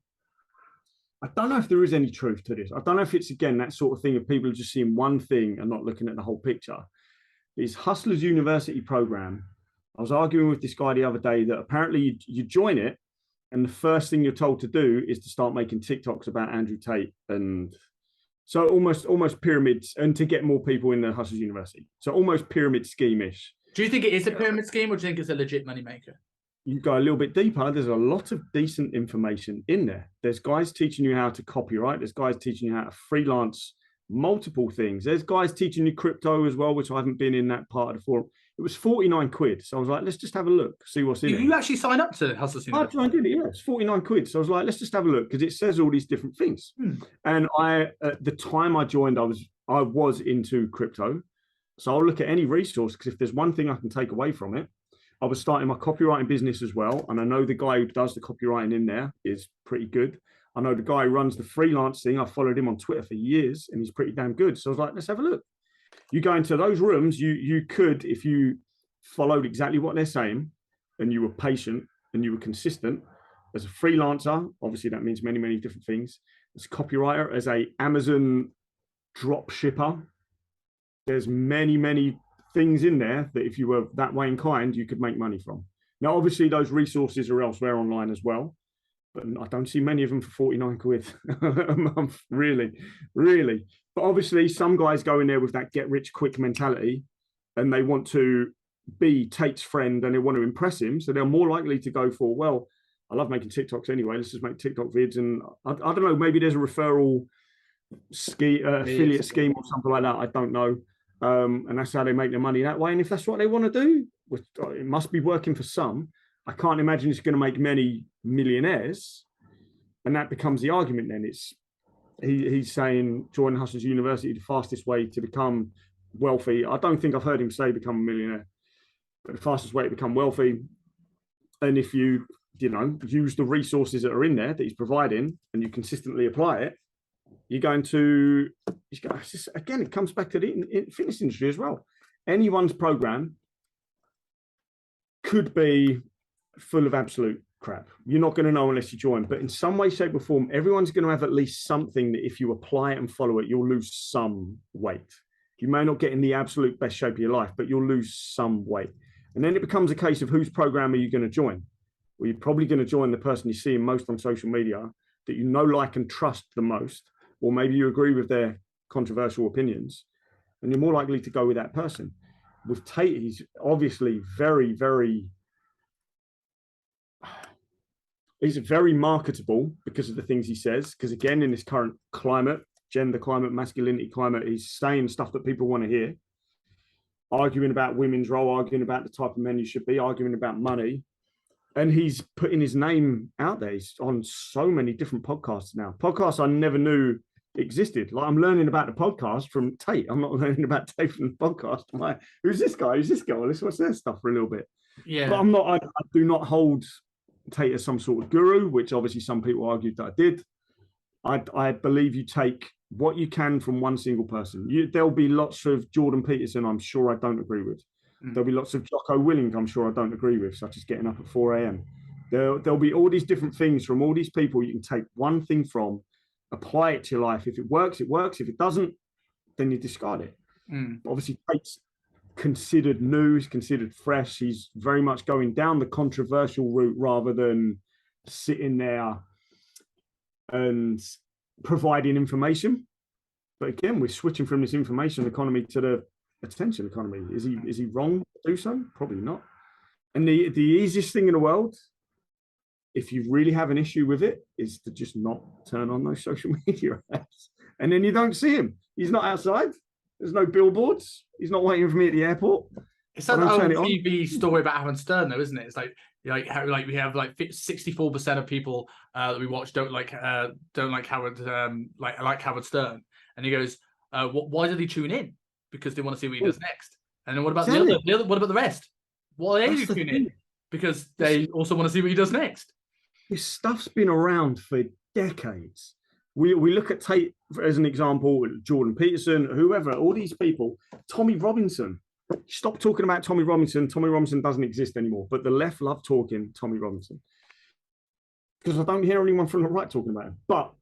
don't know if there is any truth to this. I don't know if it's again that sort of thing of people just seeing one thing and not looking at the whole picture. His Hustlers University program. I was arguing with this guy the other day that apparently you join it, and the first thing you're told to do is to start making TikToks about Andrew Tate, and so almost pyramids, and to get more people in the Hustlers University. So almost pyramid scheme-ish. Do you think it is a pyramid scheme, or do you think it's a legit moneymaker? You go a little bit deeper. There's a lot of decent information in there. There's guys teaching you how to copyright. There's guys teaching you how to freelance multiple things. There's guys teaching you crypto as well, which I haven't been in that part of the forum. It was 49 quid. So I was like, let's just have a look, see what's in it. You actually sign up to Hustlers University? I did it, yeah. It's 49 quid. So I was like, let's just have a look, because it says all these different things. And at the time I joined, I was into crypto. So I'll look at any resource, because if there's one thing I can take away from it, I was starting my copywriting business as well. And I know the guy who does the copywriting in there is pretty good. I know the guy who runs the freelance thing. I followed him on Twitter for years, and he's pretty damn good. So I was like, let's have a look. You go into those rooms, you could, if you followed exactly what they're saying and you were patient and you were consistent as a freelancer, obviously that means many, many different things. As a copywriter, as a Amazon drop shipper, there's many, many things in there that if you were that way inclined, you could make money from. Now, obviously those resources are elsewhere online as well, but I don't see many of them for 49 quid a month, really. But obviously some guys go in there with that get rich quick mentality, and they want to be Tate's friend and they want to impress him. So they're more likely to go for, well, I love making TikToks anyway. Let's just make TikTok vids. And I don't know, maybe there's a referral affiliate scheme or something like that. I don't know. And that's how they make their money that way. And if that's what they want to do, which it must be working for some, I can't imagine it's going to make many millionaires. And that becomes the argument then. He's saying join Hustlers University, the fastest way to become wealthy. I don't think I've heard him say become a millionaire, but the fastest way to become wealthy. And if you use the resources that are in there that he's providing and you consistently apply it, you're going to, again, it comes back to the fitness industry as well. Anyone's program could be full of absolute crap. You're not going to know unless you join, but in some way, shape or form, everyone's going to have at least something that if you apply it and follow it, you'll lose some weight. You may not get in the absolute best shape of your life, but you'll lose some weight. And then it becomes a case of whose program are you going to join? Well, you're probably going to join the person you see most on social media that you know, like, and trust the most, or maybe you agree with their controversial opinions, and you're more likely to go with that person. With Tate, he's obviously very, very, he's very marketable because of the things he says. Because again, in this current climate, gender climate, masculinity climate, he's saying stuff that people want to hear, arguing about women's role, arguing about the type of men you should be, arguing about money. And he's putting his name out there. He's on so many different podcasts now. Podcasts I never knew existed. Like, I'm learning about the podcast from Tate. I'm not learning about Tate from the podcast. I'm like, who's this guy? Who's this girl? Let's watch their stuff for a little bit. Yeah. But I do not hold Tate as some sort of guru, which obviously some people argued that I did. I believe you take what you can from one single person. There'll be lots of Jordan Peterson I'm sure I don't agree with. There'll be lots of Jocko Willink I'm sure I don't agree with, such as getting up at 4 a.m. There'll be all these different things from all these people you can take one thing from, apply it to your life. If it works, it works. If it doesn't, then you discard it. Obviously, Tate's considered new, he's considered fresh. He's very much going down the controversial route rather than sitting there and providing information. But again, we're switching from this information economy to the attention economy. Is he wrong to do so? Probably not. And the easiest thing in the world, if you really have an issue with it, is to just not turn on those social media apps. And then you don't see him. He's not outside. There's no billboards. He's not waiting for me at the airport. It's that old TV story about Howard Stern, though, isn't it? It's like we have like 64% of people that we watch don't like Howard like Howard Stern, and he goes, why do they tune in? Because they want to see what he does next. And then what about the other? What about the rest? Why do they tune in? Because they also want to see what he does next. This stuff's been around for decades. We look at Tate as an example, Jordan Peterson, whoever, all these people, Tommy Robinson. Stop talking about Tommy Robinson. Tommy Robinson doesn't exist anymore, but the left love talking Tommy Robinson. Because I don't hear anyone from the right talking about him. But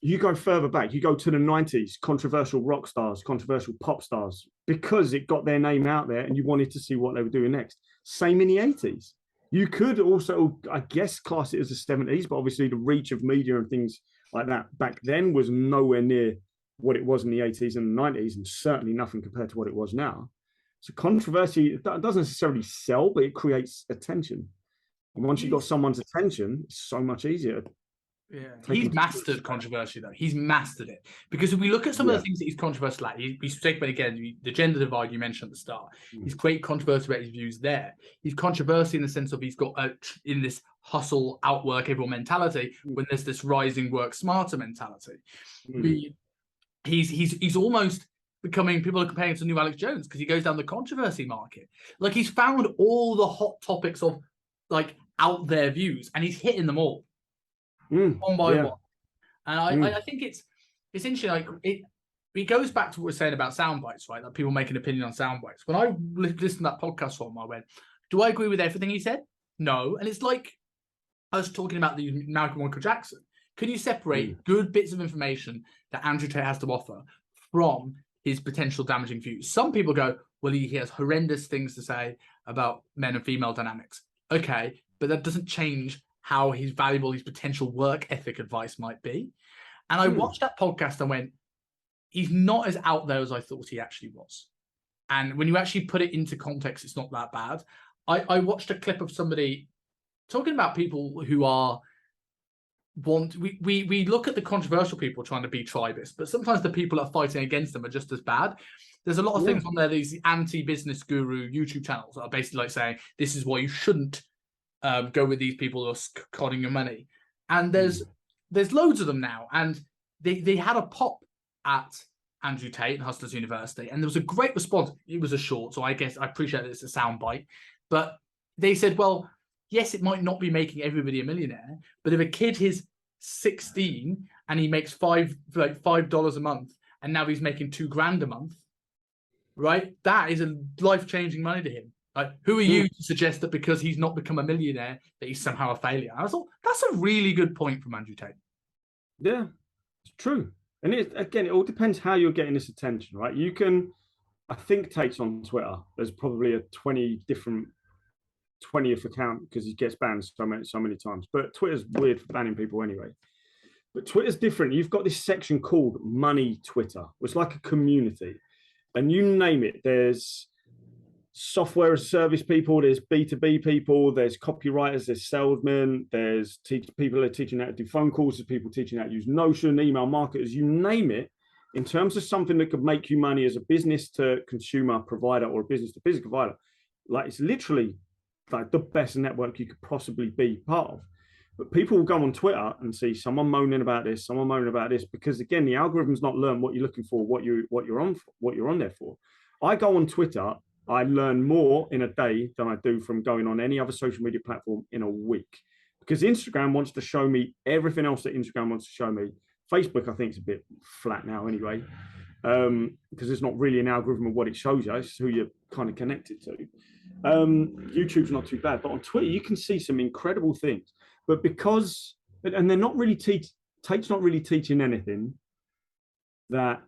you go further back, you go to the 90s, controversial rock stars, controversial pop stars, because it got their name out there and you wanted to see what they were doing next. Same in the 80s. You could also, I guess, class it as the 70s, but obviously the reach of media and things like that back then was nowhere near what it was in the 80s and the 90s, and certainly nothing compared to what it was now. So controversy, it doesn't necessarily sell, but it creates attention. And once you've got someone's attention, it's so much easier. Yeah, he's mastered controversy, though. He's mastered it. Because if we look at some of the things that he's controversial at, we speak about, again, the gender divide you mentioned at the start. He's great controversy about his views there. He's controversy in the sense of he's got in this hustle, outwork everyone mentality, when there's this rising work smarter mentality. He's almost becoming, people are comparing him to new Alex Jones because he goes down the controversy market. Like, he's found all the hot topics of like out there views and he's hitting them all one by one. And I think it's interesting. Like, it goes back to what we're saying about sound bites, right? That people make an opinion on sound bites. When I listened to that podcast from him, I went, do I agree with everything he said? No. And it's like I was talking about the Malcolm Michael Jackson. Can you separate good bits of information that Andrew Tate has to offer from his potential damaging views? Some people go, well, he has horrendous things to say about men and female dynamics. Okay, but that doesn't change how his valuable, his potential work ethic advice might be. And I watched that podcast and went, he's not as out there as I thought he actually was. And when you actually put it into context, it's not that bad. I watched a clip of somebody talking about people who are we look at the controversial people trying to be tribists, but sometimes the people that are fighting against them are just as bad. There's a lot of things on there, these anti-business guru YouTube channels that are basically like saying, this is why you shouldn't go with these people who are conning your money. And there's loads of them now. And they had a pop at Andrew Tate and Hustlers University, and there was a great response. It was a short, so I guess I appreciate that it's a sound bite. But they said, well, yes, it might not be making everybody a millionaire, but if a kid is 16 and he makes $5 a month, and now he's making $2,000 a month, right? That is a life-changing money to him. Like, who are you to suggest that because he's not become a millionaire that he's somehow a failure? I thought that's a really good point from Andrew Tate. Yeah, it's true. And it all depends how you're getting this attention, right? You can, I think Tate's on Twitter. There's probably a 20th account because he gets banned so many times. But Twitter's weird for banning people anyway. But Twitter's different. You've got this section called Money Twitter. It's like a community. And you name it. There's software as service people, there's B2B people, there's copywriters, there's salesmen, there's people that are teaching how to do phone calls, there's people teaching how to use Notion, email marketers, you name it. In terms of something that could make you money as a business to consumer provider or a business to business provider, like, it's literally like the best network you could possibly be part of. But people will go on Twitter and see someone moaning about this, because again, the algorithm's not learn what you're looking for, what you're on there for. I go on Twitter, I learn more in a day than I do from going on any other social media platform in a week, because Instagram wants to show me everything else that Instagram wants to show me. Facebook, I think, is a bit flat now anyway, because it's not really an algorithm of what it shows you, it's who you're kind of connected to. YouTube's not too bad, but on Twitter, you can see some incredible things. But and they're not really Tate's not really teaching anything that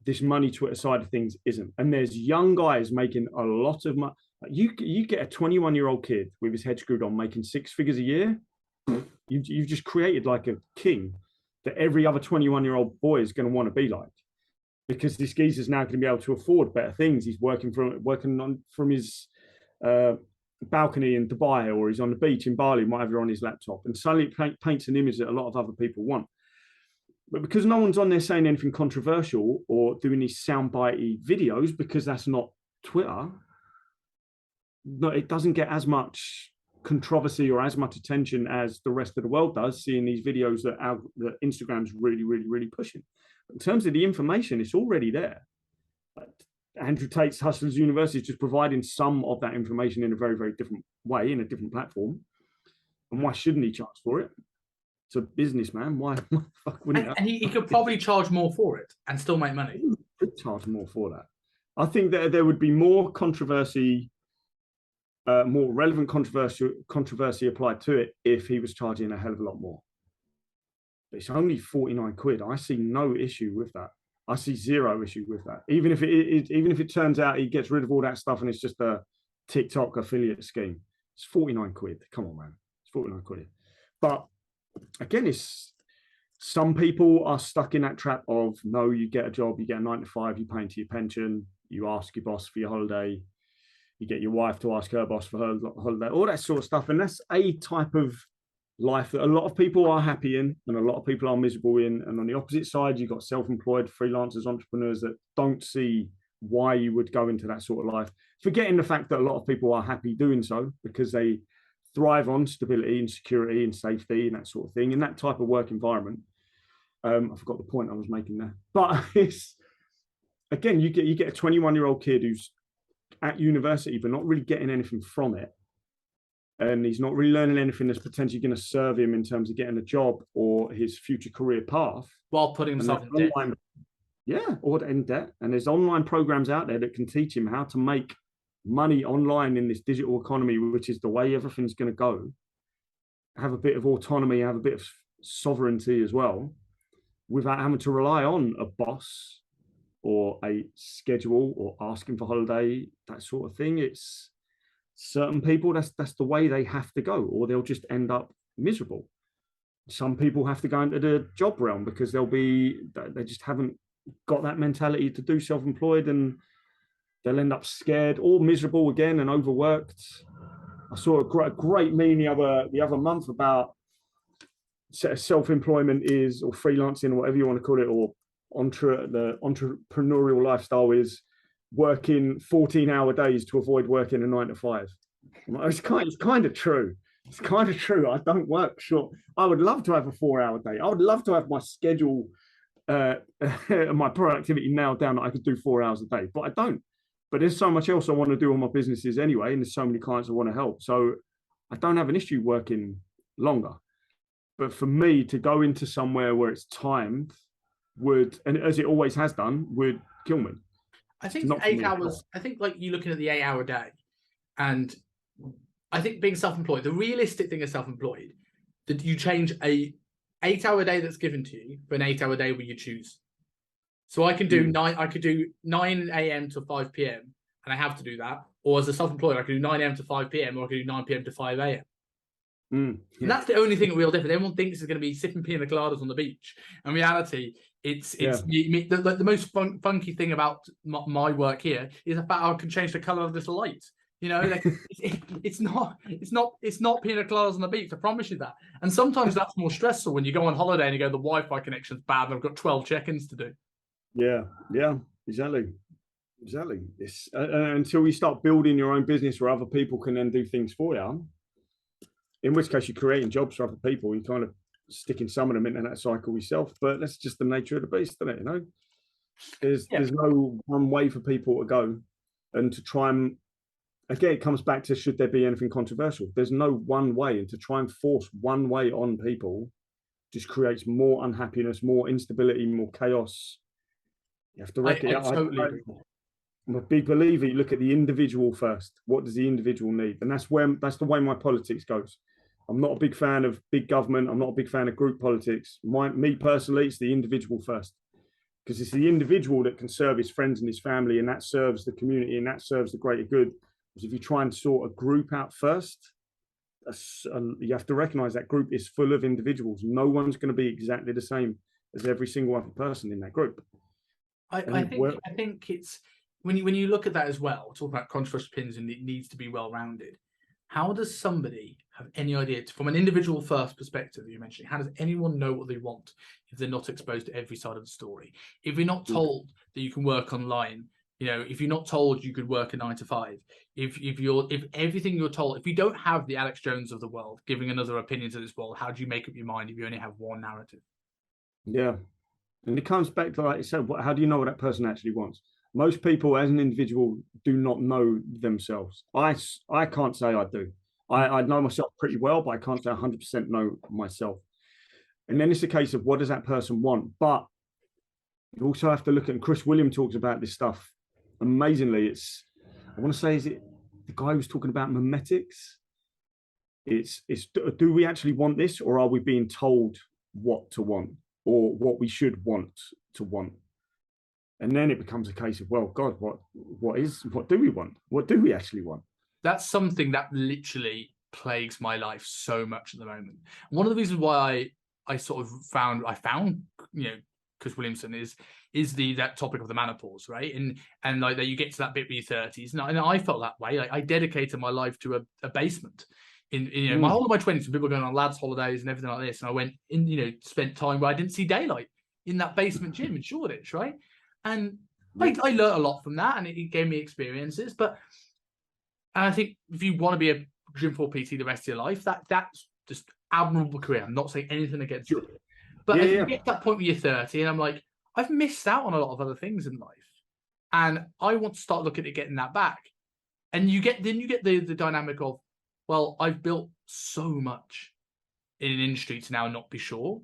this money Twitter side of things isn't. And there's young guys making a lot of money. You get a 21-year-old kid with his head screwed on making 6 figures a year. You've just created like a king that every other 21-year-old boy is going to want to be like. because this geezer's now going to be able to afford better things. He's working from his balcony in Dubai, or he's on the beach in Bali, whatever, on his laptop, and suddenly it paints an image that a lot of other people want. But because no one's on there saying anything controversial or doing these soundbitey videos, because that's not Twitter, no, it doesn't get as much controversy or as much attention as the rest of the world does, seeing these videos that Instagram's really, really, really pushing. In terms of the information, it's already there. Andrew Tate's Hustlers University is just providing some of that information in a very, very different way, in a different platform. And why shouldn't he charge for it? It's a businessman. Why the fuck wouldn't and he could probably charge more for it and still make money. He could charge more for that. I think that there would be more controversy, more relevant controversy applied to it if he was charging a hell of a lot more. But it's only 49 quid. I see no issue with that. I see zero issue with that. Even if it turns out he gets rid of all that stuff and it's just a TikTok affiliate scheme, it's 49 quid. Come on, man. It's 49 quid. But again, it's some people are stuck in that trap of, no, you get a job, you get a 9 to 5, you pay into your pension, you ask your boss for your holiday, you get your wife to ask her boss for her holiday, all that sort of stuff. And that's a type of life that a lot of people are happy in and a lot of people are miserable in. And on the opposite side, you've got self-employed freelancers, entrepreneurs that don't see why you would go into that sort of life, forgetting the fact that a lot of people are happy doing so because they thrive on stability and security and safety and that sort of thing in that type of work environment. I forgot the point I was making there, but it's, again, you get a 21-year-old kid who's at university but not really getting anything from it, and he's not really learning anything that's potentially going to serve him in terms of getting a job or his future career path, while putting himself in debt. Yeah, or in debt. And there's online programs out there that can teach him how to make money online in this digital economy, which is the way everything's going to go. Have a bit of autonomy, have a bit of sovereignty as well, without having to rely on a boss or a schedule or asking for holiday, that sort of thing. It's certain people, that's the way they have to go, or they'll just end up miserable. Some people have to go into the job realm because they just haven't got that mentality to do self-employed, and they'll end up scared or miserable again and overworked. I saw a great meme the other month about self-employment is, or freelancing, or whatever you want to call it, or the entrepreneurial lifestyle is working 14-hour days to avoid working a 9 to 5. It's kind of true. It's kind of true. I don't work short. I would love to have a 4-hour day. I would love to have my schedule, my productivity nailed down that I could do 4 hours a day, but I don't. But there's so much else I want to do on my businesses anyway, and there's so many clients I want to help. So I don't have an issue working longer. But for me to go into somewhere where it's timed would, and as it always has done, would kill me. I think 8 hours, I think like you're looking at the 8-hour day, and I think being self-employed, the realistic thing is self-employed, that you change a 8-hour day that's given to you for an 8-hour day where you choose. So I can do 9 a.m. to 5 p.m. and I have to do that. Or as a self-employed, I can do 9 a.m. to 5 p.m. or I can do 9 p.m. to 5 a.m. And that's the only thing that real different. Everyone thinks it's going to be sipping pina coladas on the beach. In reality, the most funky thing about my work here is the fact I can change the color of this light. You know, like, it's not pina coladas on the beach. I promise you that. And sometimes that's more stressful when you go on holiday and you go, the Wi-Fi connection's bad and I've got 12 check-ins to do. Yeah, exactly. It's until you start building your own business where other people can then do things for you. In which case, you're creating jobs for other people. You're kind of sticking some of them into that cycle yourself. But that's just the nature of the beast, isn't it? You know, there's no one way for people to go, and to try and, again, it comes back to, should there be anything controversial? There's no one way, and to try and force one way on people just creates more unhappiness, more instability, more chaos. You have to recognize. I'm a big believer. You look at the individual first. What does the individual need? And that's the way my politics goes. I'm not a big fan of big government. I'm not a big fan of group politics. Me personally, it's the individual first, because it's the individual that can serve his friends and his family, and that serves the community, and that serves the greater good. Because if you try and sort a group out first, you have to recognize that group is full of individuals. No one's going to be exactly the same as every single other person in that group. I think it's when you look at that as well, talk about controversial opinions and it needs to be well rounded. How does somebody have any idea, from an individual first perspective that you mentioned, how does anyone know what they want if they're not exposed to every side of the story? If you're not told that you can work online, if you're not told you could work a 9 to 5, if everything you're told, if you don't have the Alex Jones of the world giving another opinion to this world, how do you make up your mind if you only have one narrative? Yeah. And it comes back to, like you said, how do you know what that person actually wants? Most people, as an individual, do not know themselves. I can't say I do. I know myself pretty well, but I can't say 100% know myself. And then it's a case of what does that person want? But you also have to look at, and Chris William talks about this stuff amazingly. I want to say, is it the guy who's talking about memetics? It's do we actually want this, or are we being told what to want or what we should want to want? And then it becomes a case of, well, God, what do we want? What do we actually want? That's something that literally plagues my life so much at the moment. One of the reasons why I found Chris Williamson is that topic of the menopause, right? And like that you get to that bit with your 30s. And I felt that way. I dedicated my life to a basement. In my whole of my 20s, when people were going on lads' holidays and everything like this, and I went in, spent time where I didn't see daylight in that basement gym in Shoreditch, right? And I learned a lot from that, and it gave me experiences. But I think if you want to be a Gym 4 PT the rest of your life, that's just admirable career. I'm not saying anything against it. But if you get to that point where you're 30, and I'm like, I've missed out on a lot of other things in life. And I want to start looking at getting that back. And you get the dynamic of, well, I've built so much in an industry to now not be sure.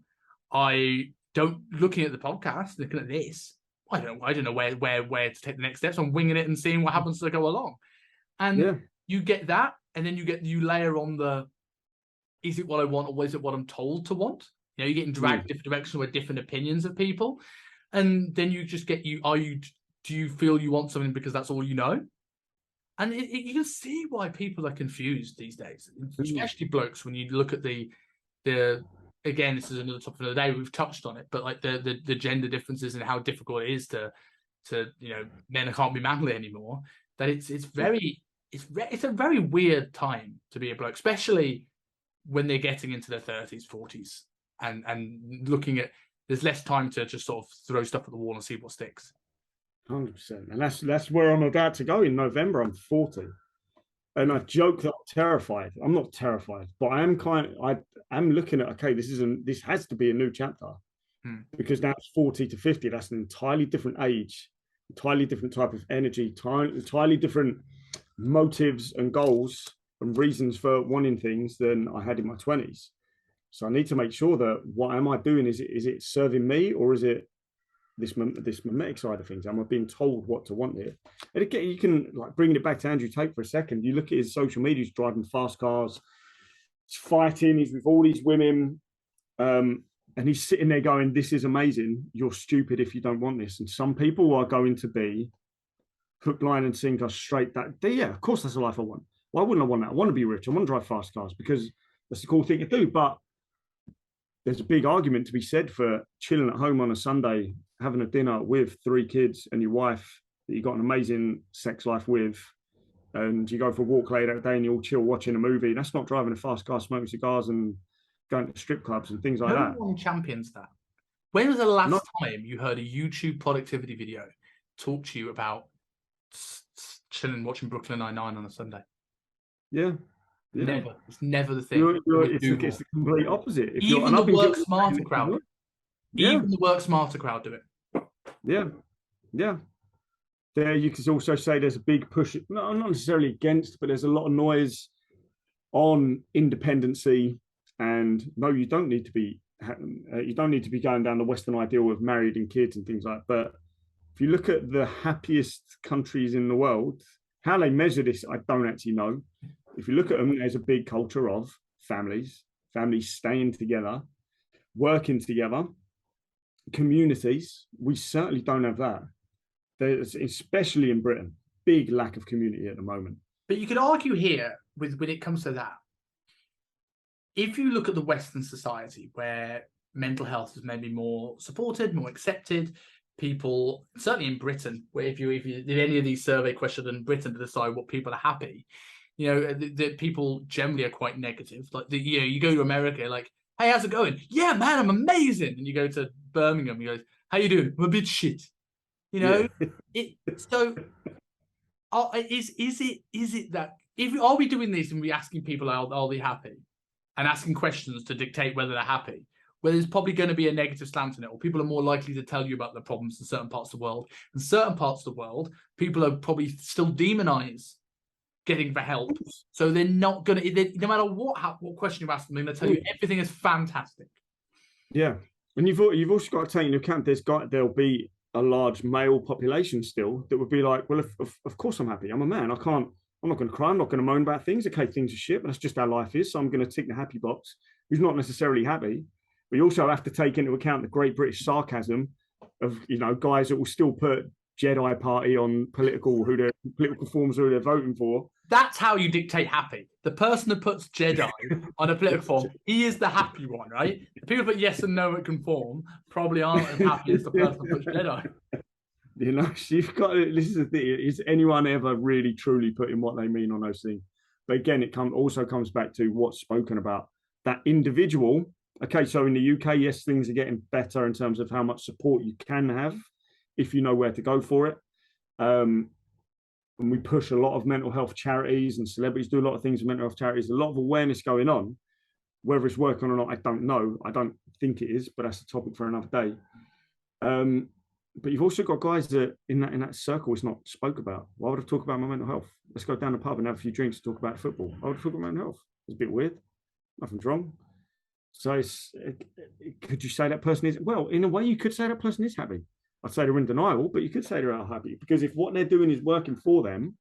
Looking at the podcast, looking at this, I don't know where to take the next steps. I'm winging it and seeing what happens as I go along. And you get that, and then you layer on is it what I want, or is it what I'm told to want? You're getting dragged different directions with different opinions of people. And then you just get do you feel you want something because that's all you know? And you can see why people are confused these days, especially blokes, when you look at the again, this is another topic of the day, we've touched on it, but like the gender differences and how difficult it is to men can't be manly anymore. That it's a very weird time to be a bloke, especially when they're getting into their 30s, 40s, and looking at, there's less time to just sort of throw stuff at the wall and see what sticks. 100%. And that's where I'm about to go in November. I'm 40. And I joke that I'm terrified. I'm not terrified, but I am looking at, okay, this has to be a new chapter, because now it's 40 to 50. That's an entirely different age, entirely different type of energy, entirely different motives and goals and reasons for wanting things than I had in my 20s. So I need to make sure that what am I doing? Is it serving me, or is it this mimetic side of things? Am I being told what to want here? And again, you can, like, bringing it back to Andrew Tate for a second. You look at his social media, he's driving fast cars, he's fighting, he's with all these women, and he's sitting there going, this is amazing. You're stupid if you don't want this. And some people are going to be hook, line, and sinker straight that. Yeah, of course, that's the life I want. Why wouldn't I want that? I want to be rich. I want to drive fast cars because that's a cool thing to do. But there's a big argument to be said for chilling at home on a Sunday, having a dinner with 3 kids and your wife that you've got an amazing sex life with, and you go for a walk later that day and you all chill watching a movie. That's not driving a fast car, smoking cigars and going to strip clubs and things like that. No one champions that. When was the last time you heard a YouTube productivity video talk to you about chilling watching Brooklyn Nine-Nine on a Sunday? Yeah. Never. It's never the thing. It's the complete opposite. Even the work smarter crowd. Even the work smarter crowd do it. Yeah. There, you could also say there's a big push, not necessarily against, but there's a lot of noise on independency. And no, you don't need to be going down the Western ideal of married and kids and things like that. But if you look at the happiest countries in the world, how they measure this, I don't actually know. If you look at them, there's a big culture of families staying together, working together, communities. We certainly don't have that. There's, especially in Britain, big lack of community at the moment. But you could argue here, when it comes to that, if you look at the Western society where mental health is maybe more supported, more accepted, people, certainly in Britain, where if you did any of these survey questions in Britain to decide what people are happy, the people generally are quite negative. Like you go to America, like, hey, how's it going? Yeah, man, I'm amazing. And you go to Birmingham, you go, how you doing? I'm a bit shit. So is it that are we doing this and we asking people are they happy and asking questions to dictate whether they're happy? Where there's probably going to be a negative slant in it, or people are more likely to tell you about the problems in certain parts of the world. In certain parts of the world, people are probably still demonize getting the help. So they're not going to, no matter what question you ask them, they're going to tell you everything is fantastic. Yeah. And you've also got to take into account there'll be a large male population still that would be like, well, of course I'm happy. I'm a man. I'm not going to cry. I'm not going to moan about things. Okay, things are shit, but that's just how life is. So I'm going to tick the happy box. Who's not necessarily happy. We also have to take into account the great British sarcasm of, guys that will still put Jedi party on political forms who they're voting for. That's how you dictate happy. The person that puts Jedi on a political form, he is the happy one, right? The people who put yes and no at conform probably aren't as happy as the person that puts Jedi. You've got to, this is the thing. Is anyone ever really truly putting what they mean on those things? But again, it also comes back to what's spoken about. That individual. Okay, so in the UK, yes, things are getting better in terms of how much support you can have if you know where to go for it. And we push a lot of mental health charities, and celebrities do a lot of things with mental health charities. A lot of awareness going on. Whether it's working or not, I don't know. I don't think it is, but that's a topic for another day. But you've also got guys that in that circle it's not spoke about. Why would I talk about my mental health? Let's go down the pub and have a few drinks to talk about football. Why would I talk about mental health? It's a bit weird. Nothing's wrong. So could you say that person is, well, in a way you could say that person is happy. I'd say they're in denial, but you could say they're happy, because if what they're doing is working for them,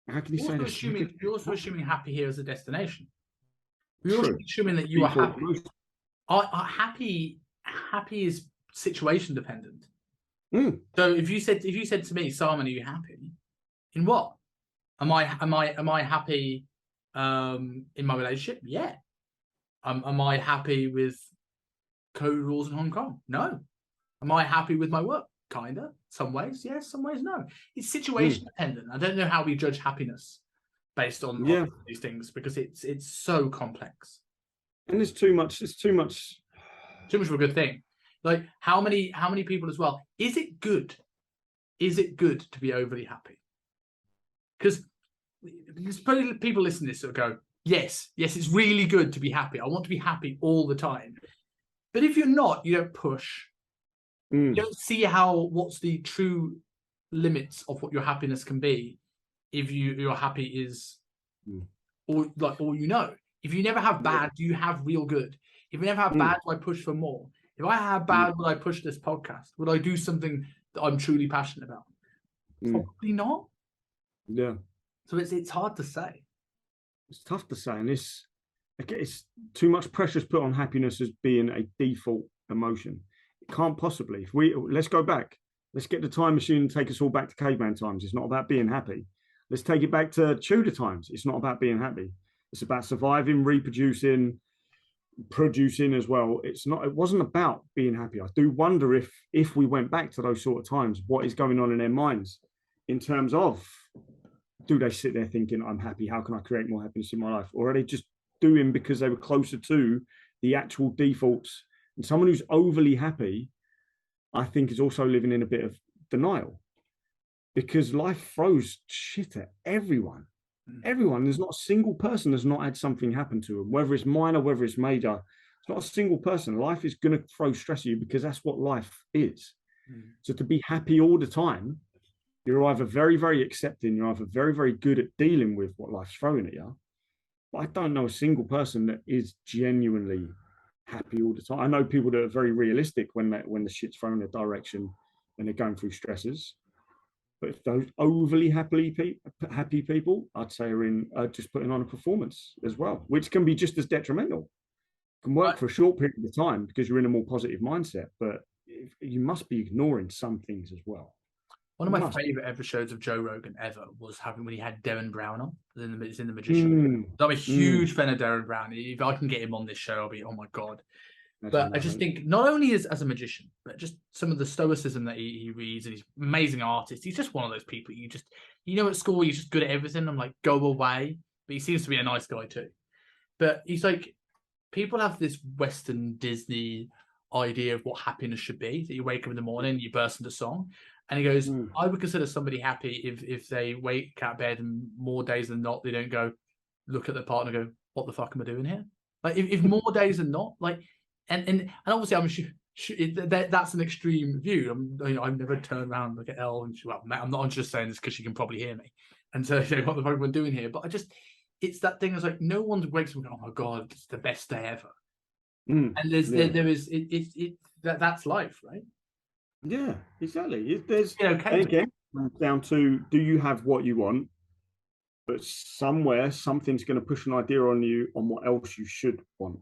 how can you say that? You're also assuming happy here as a destination. You're also assuming that you are happy. Happy is situation dependent. So if you said to me, Simon, are you happy? In what? Am I happy in my relationship? Yeah. Am I happy with COVID rules in Hong Kong? No. Am I happy with my work? Kinda. Some ways, yes. Some ways, no. It's situation dependent. I don't know how we judge happiness based on these things, because it's so complex. And there's too much. It's too much. Too much of a good thing. Like how many people as well? Is it good? Is it good to be overly happy? Because probably people listen to this will go, yes, it's really good to be happy. I want to be happy all the time. But if you're not, you don't push. You don't see what's the true limits of what your happiness can be if your happy is all you know. If you never have bad, do you have real good? If you never have bad, do I push for more? If I have bad, would I push this podcast? Would I do something that I'm truly passionate about? Probably not. Yeah. So it's hard to say. It's tough to say, and it's too much pressure put on happiness as being a default emotion. It can't possibly. Let's go back. Let's get the time machine and take us all back to caveman times. It's not about being happy. Let's take it back to Tudor times. It's not about being happy. It's about surviving, reproducing, producing as well. It wasn't about being happy. I do wonder if we went back to those sort of times, what is going on in their minds in terms of, do they sit there thinking, I'm happy, how can I create more happiness in my life? Or are they just doing because they were closer to the actual defaults? And someone who's overly happy, I think, is also living in a bit of denial, because life throws shit at everyone. Everyone. There's not a single person that's not had something happen to them, whether it's minor, whether it's major. It's not a single person. Life is going to throw stress at you, because that's what life is. So to be happy all the time, you're either very, very accepting, you're either very, very good at dealing with what life's throwing at you. But I don't know a single person that is genuinely happy all the time. I know people that are very realistic when the shit's thrown in their direction and they're going through stresses. But if those overly happy people, I'd say, are just putting on a performance as well, which can be just as detrimental. It can work for a short period of time because you're in a more positive mindset, but you must be ignoring some things as well. One of my favorite episodes of Joe Rogan ever was when he had Darren Brown on. It's in The Magician. I'm a huge fan of Darren Brown. If I can get him on this show, I'll be, oh my God. But I just think not only as a magician, but just some of the stoicism that he reads, and he's an amazing artist. He's just one of those people at school you're just good at everything. I'm like, go away. But he seems to be a nice guy too. But he's like, people have this Western Disney idea of what happiness should be, that you wake up in the morning, you burst into song. And he goes, I would consider somebody happy if they wake out of bed and more days than not, they don't go look at their partner and go, what the fuck am I doing here? Like if more days than not, like, and obviously I'm sure that's an extreme view. I've never turned around and look at Elle and I'm not just saying this because she can probably hear me. And so what the fuck am I doing here? But it's that thing. It's like no one wakes up and goes, oh my God, it's the best day ever. And that's life, right? Yeah, exactly. There's okay. Again, down to, do you have what you want? But somewhere, something's going to push an idea on you on what else you should want.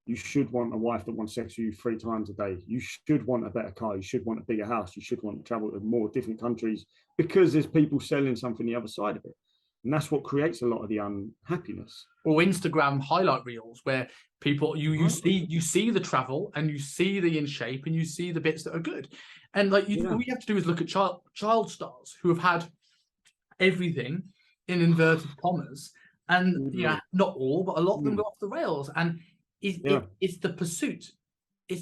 You should want a wife that wants sex with you 3 times a day. You should want a better car. You should want a bigger house. You should want to travel to more different countries because there's people selling something the other side of it. And that's what creates a lot of the unhappiness. Or Instagram highlight reels where people you see the travel and you see the in shape and you see the bits that are good. And like all you have to do is look at child stars who have had everything in inverted commas. And not all, but a lot of them go off the rails. And it's the pursuit.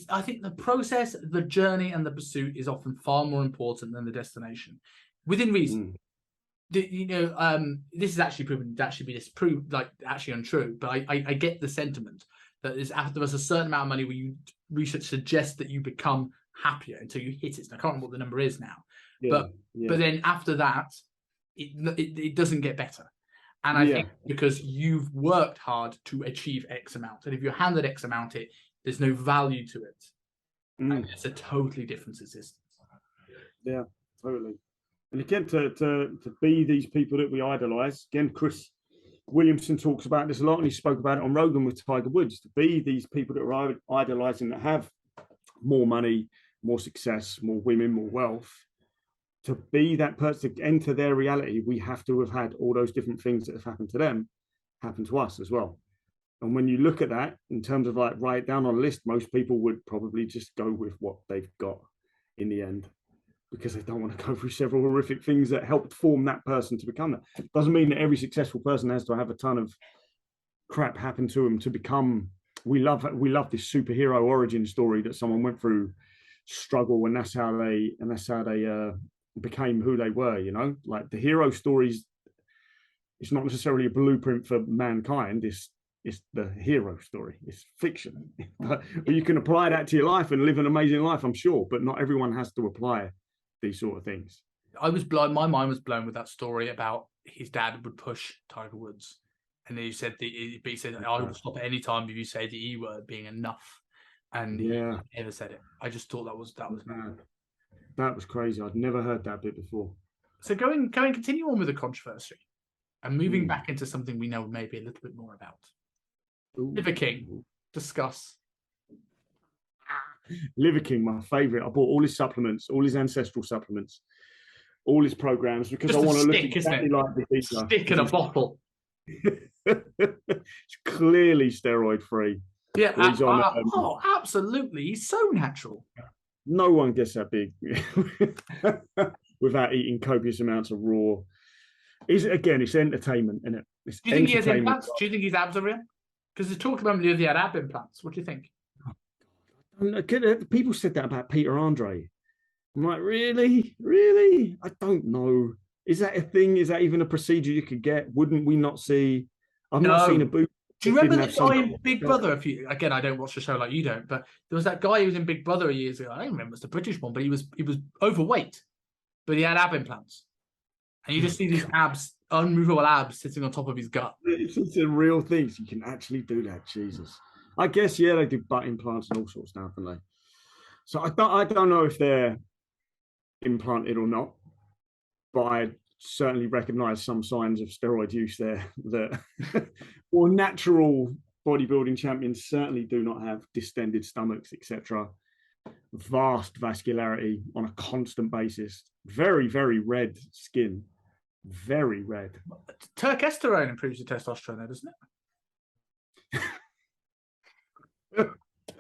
I think the process, the journey, and the pursuit is often far more important than the destination, within reason. This is actually proven to actually be disproved, like actually untrue. But I get the sentiment that is after there's a certain amount of money where research suggests that you become happier until you hit it. I can't remember what the number is now, but then after that, it doesn't get better. And I think because you've worked hard to achieve X amount, and if you're handed X amount, there's no value to it. And it's a totally different existence. Yeah, totally. And again, to be these people that we idolize, again, Chris Williamson talks about this a lot, and he spoke about it on Rogan with Tiger Woods, to be these people that are idolizing, that have more money, more success, more women, more wealth. To be that person, to enter their reality, we have to have had all those different things that have happened to them happen to us as well. And when you look at that in terms of like write down on a list, most people would probably just go with what they've got in the end, because they don't want to go through several horrific things that helped form that person to become that. Doesn't mean that every successful person has to have a ton of crap happen to them to become. We love this superhero origin story that someone went through struggle, and that's how they became who they were. Like the hero stories, it's not necessarily a blueprint for mankind. It's the hero story. It's fiction, but you can apply that to your life and live an amazing life, I'm sure. But not everyone has to apply these sort of things. I was blown. My mind was blown with that story about his dad would push Tiger Woods, and he said I will stop at any time if you say the E word, being enough. And he never said it. I just thought that was mad. That was crazy. I'd never heard that bit before. So continue on with the controversy and moving back into something we know maybe a little bit more about. Liver King, discuss. Liver King, my favorite. I bought all his supplements, all his ancestral supplements, all his programs, because just I want to look exactly like the teacher. Stick in a bottle. It's clearly steroid free. Yeah, absolutely. He's so natural. No one gets that big without eating copious amounts of raw. It's entertainment, isn't it? Do you think he has implants? Do you think his abs are real? Because there's talk about him, he had ab implants. What do you think? People said that about Peter Andre. I'm like, really? Really? I don't know. Is that a thing? Is that even a procedure you could get? Wouldn't we not see? I've not seen a boot. Do you remember the guy in Big Brother? Again, I don't watch the show like you don't, but there was that guy who was in Big Brother years ago. I don't remember, it's the British one, but he was overweight, but he had ab implants, and you just see these abs, unmovable abs, sitting on top of his gut. It's a real thing. So you can actually do that. Jesus, I guess they do butt implants and all sorts now, don't they? So I don't know if they're implanted or not, but I certainly recognize some signs of steroid use there that or natural bodybuilding champions certainly do not have distended stomachs, etc. Vast vascularity on a constant basis, very, very red skin, very red. Testosterone improves your testosterone, though, doesn't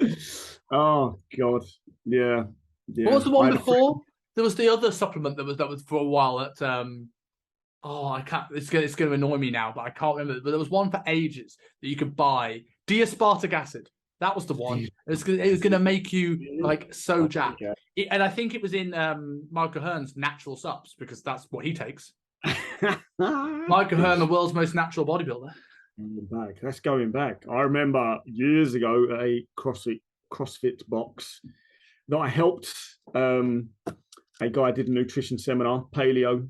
it? Oh God, yeah, What yeah. was the I one had a friend. before? There was the other supplement that was for a while that oh, I can't. It's gonna annoy me now, but I can't remember. But there was one for ages that you could buy. D-aspartic acid. That was the one. It was gonna make you like so jacked. And I think it was in Michael Hearn's natural subs because that's what he takes. Michael Hearn, the world's most natural bodybuilder. That's going back. I remember years ago a CrossFit box that I helped. A guy did a nutrition seminar, paleo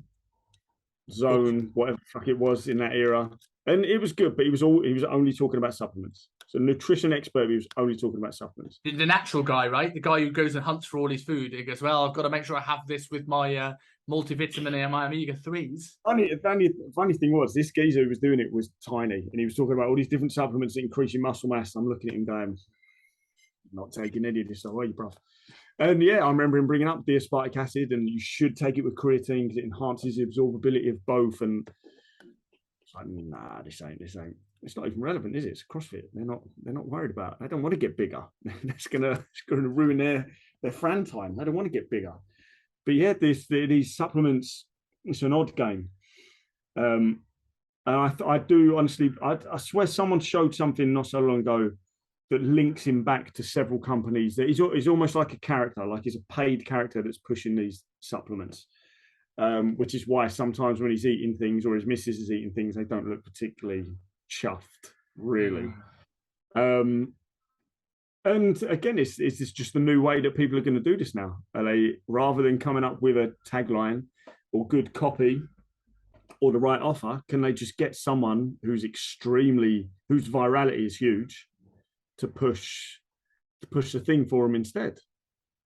zone, whatever the fuck it was in that era, and it was good. But he was only talking about supplements. So nutrition expert, he was only talking about supplements. The natural guy, right? The guy who goes and hunts for all his food. He goes, well, I've got to make sure I have this with my multivitamin and my omega-3s. Funny thing was, this geezer who was doing it was tiny, and he was talking about all these different supplements that increase your muscle mass. I'm looking at him going, not taking any of this stuff, are you, bro? And yeah, I remember him bringing up D-aspartic acid, and you should take it with creatine because it enhances the absorbability of both. And it's like, nah, this ain't. It's not even relevant, is it? It's CrossFit. They're not worried about it. They don't want to get bigger. It's gonna ruin their Fran time. They don't want to get bigger. But yeah, these supplements, it's an odd game. And I do honestly, I swear someone showed something not so long ago that links him back to several companies. That he's almost like a character, like he's a paid character that's pushing these supplements. Which is why sometimes when he's eating things or his missus is eating things, they don't look particularly chuffed, really. And again, it's just the new way that people are going to do this now. Are they, rather than coming up with a tagline or good copy or the right offer, can they just get someone whose virality is huge to push the thing for them instead?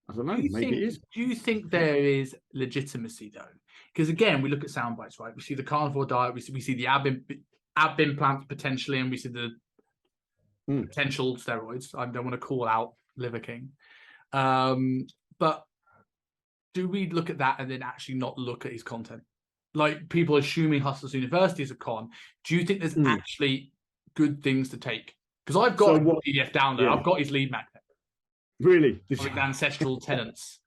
I don't know. Maybe it is. Do you think there is legitimacy though? Because again, we look at sound bites, right? We see the carnivore diet, we see the ab implants potentially, and we see the potential steroids. I don't want to call out Liver King, but do we look at that and then actually not look at his content? Like people assuming Hustlers University is a con. Do you think there's actually good things to take? Because I've got a PDF down there. Yeah. I've got his lead magnet. Really? With ancestral tenants.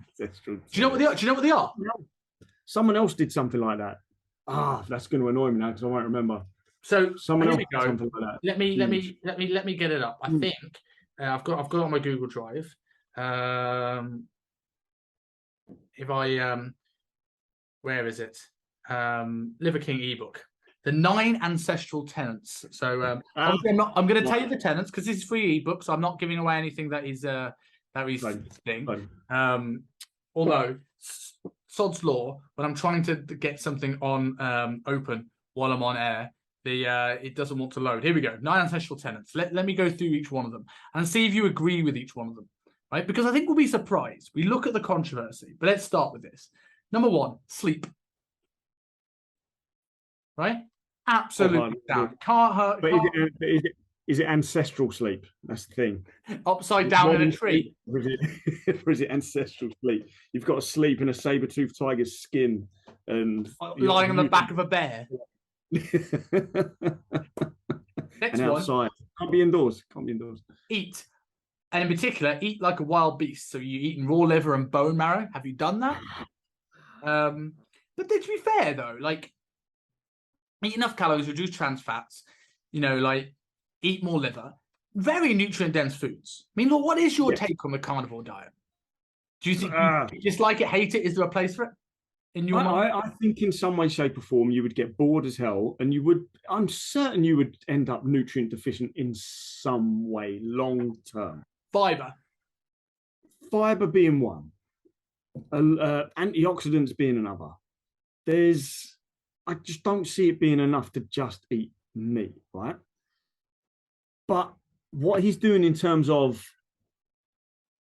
Ancestral. Do you know what they are? Do you know what they are? No. Someone else did something like that. That's going to annoy me now because I won't remember. So someone else did something like that. Let me get it up. I think I've got it on my Google Drive. If I where is it? Liver King ebook. The 9 ancestral tenets. So I'm going to tell you the tenets because this is free ebook, so I'm not giving away anything that is thing. Although sod's law, when I'm trying to get something on open while I'm on air, it doesn't want to load. Here we go. 9 ancestral tenets. Let me go through each one of them and see if you agree with each one of them, right? Because I think we'll be surprised. We look at the controversy, but let's start with this. Number 1, sleep. Right? Absolutely down. Can't hurt. But is it ancestral sleep? That's the thing. Upside down in a tree. Or is it ancestral sleep? You've got to sleep in a saber-toothed tiger's skin and lying on the back of a bear. Next and outside. One. Can't be indoors. Eat. And in particular, eat like a wild beast. So you're eating raw liver and bone marrow. Have you done that? But to be fair though, like eat enough calories, reduce trans fats, like eat more liver. Very nutrient dense foods. I mean, look, what is your take on the carnivore diet? Do you think you dislike it, hate it? Is there a place for it in your mind? I think in some way, shape, or form you would get bored as hell, and I'm certain you would end up nutrient deficient in some way long term. Fiber being one, antioxidants being another. I just don't see it being enough to just eat meat, right? But what he's doing in terms of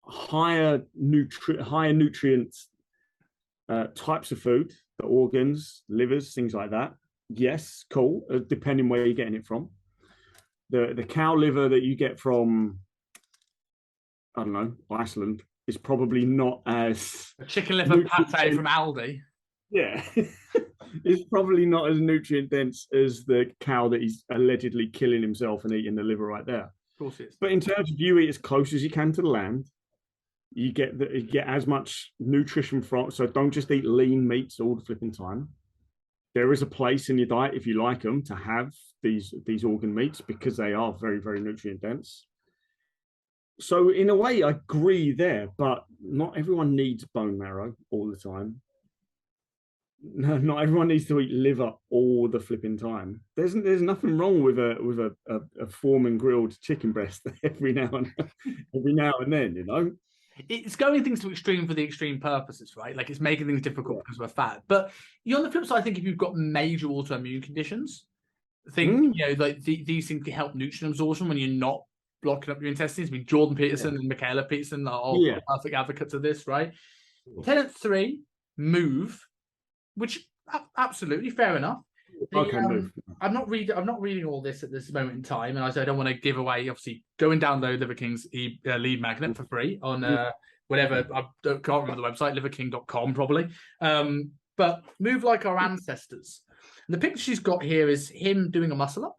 higher nutrient types of food, the organs, livers, things like that, yes, cool, depending where you're getting it from. The cow liver that you get from, I don't know, Iceland is probably not as... A chicken liver pate from Aldi. Yeah. It's probably not as nutrient dense as the cow that he's allegedly killing himself and eating the liver right there. course it is. But in terms of you eat as close as you can to the land, you get as much nutrition from. So don't just eat lean meats all the flipping time. There is a place in your diet, if you like them, to have these organ meats because they are very, very nutrient dense. So in a way, I agree there, but not everyone needs bone marrow all the time. No, not everyone needs to eat liver all the flipping time. There's nothing wrong with a Foreman grilled chicken breast every now and then, you know. It's going things to extreme for the extreme purposes, right? Like it's making things difficult because we're fat. But you on the flip side, I think if you've got major autoimmune conditions, I think you know like these things can help nutrient absorption when you're not blocking up your intestines. I mean, Jordan Peterson and Michaela Peterson are all perfect advocates of this, right? Tenet 3, move. Which absolutely fair enough. I'm not reading all this at this moment in time, and I don't want to give away. Obviously, go and download Liver King's lead magnet for free on whatever. Can't remember the website, liverking.com probably. But move like our ancestors. And the picture she's got here is him doing a muscle up,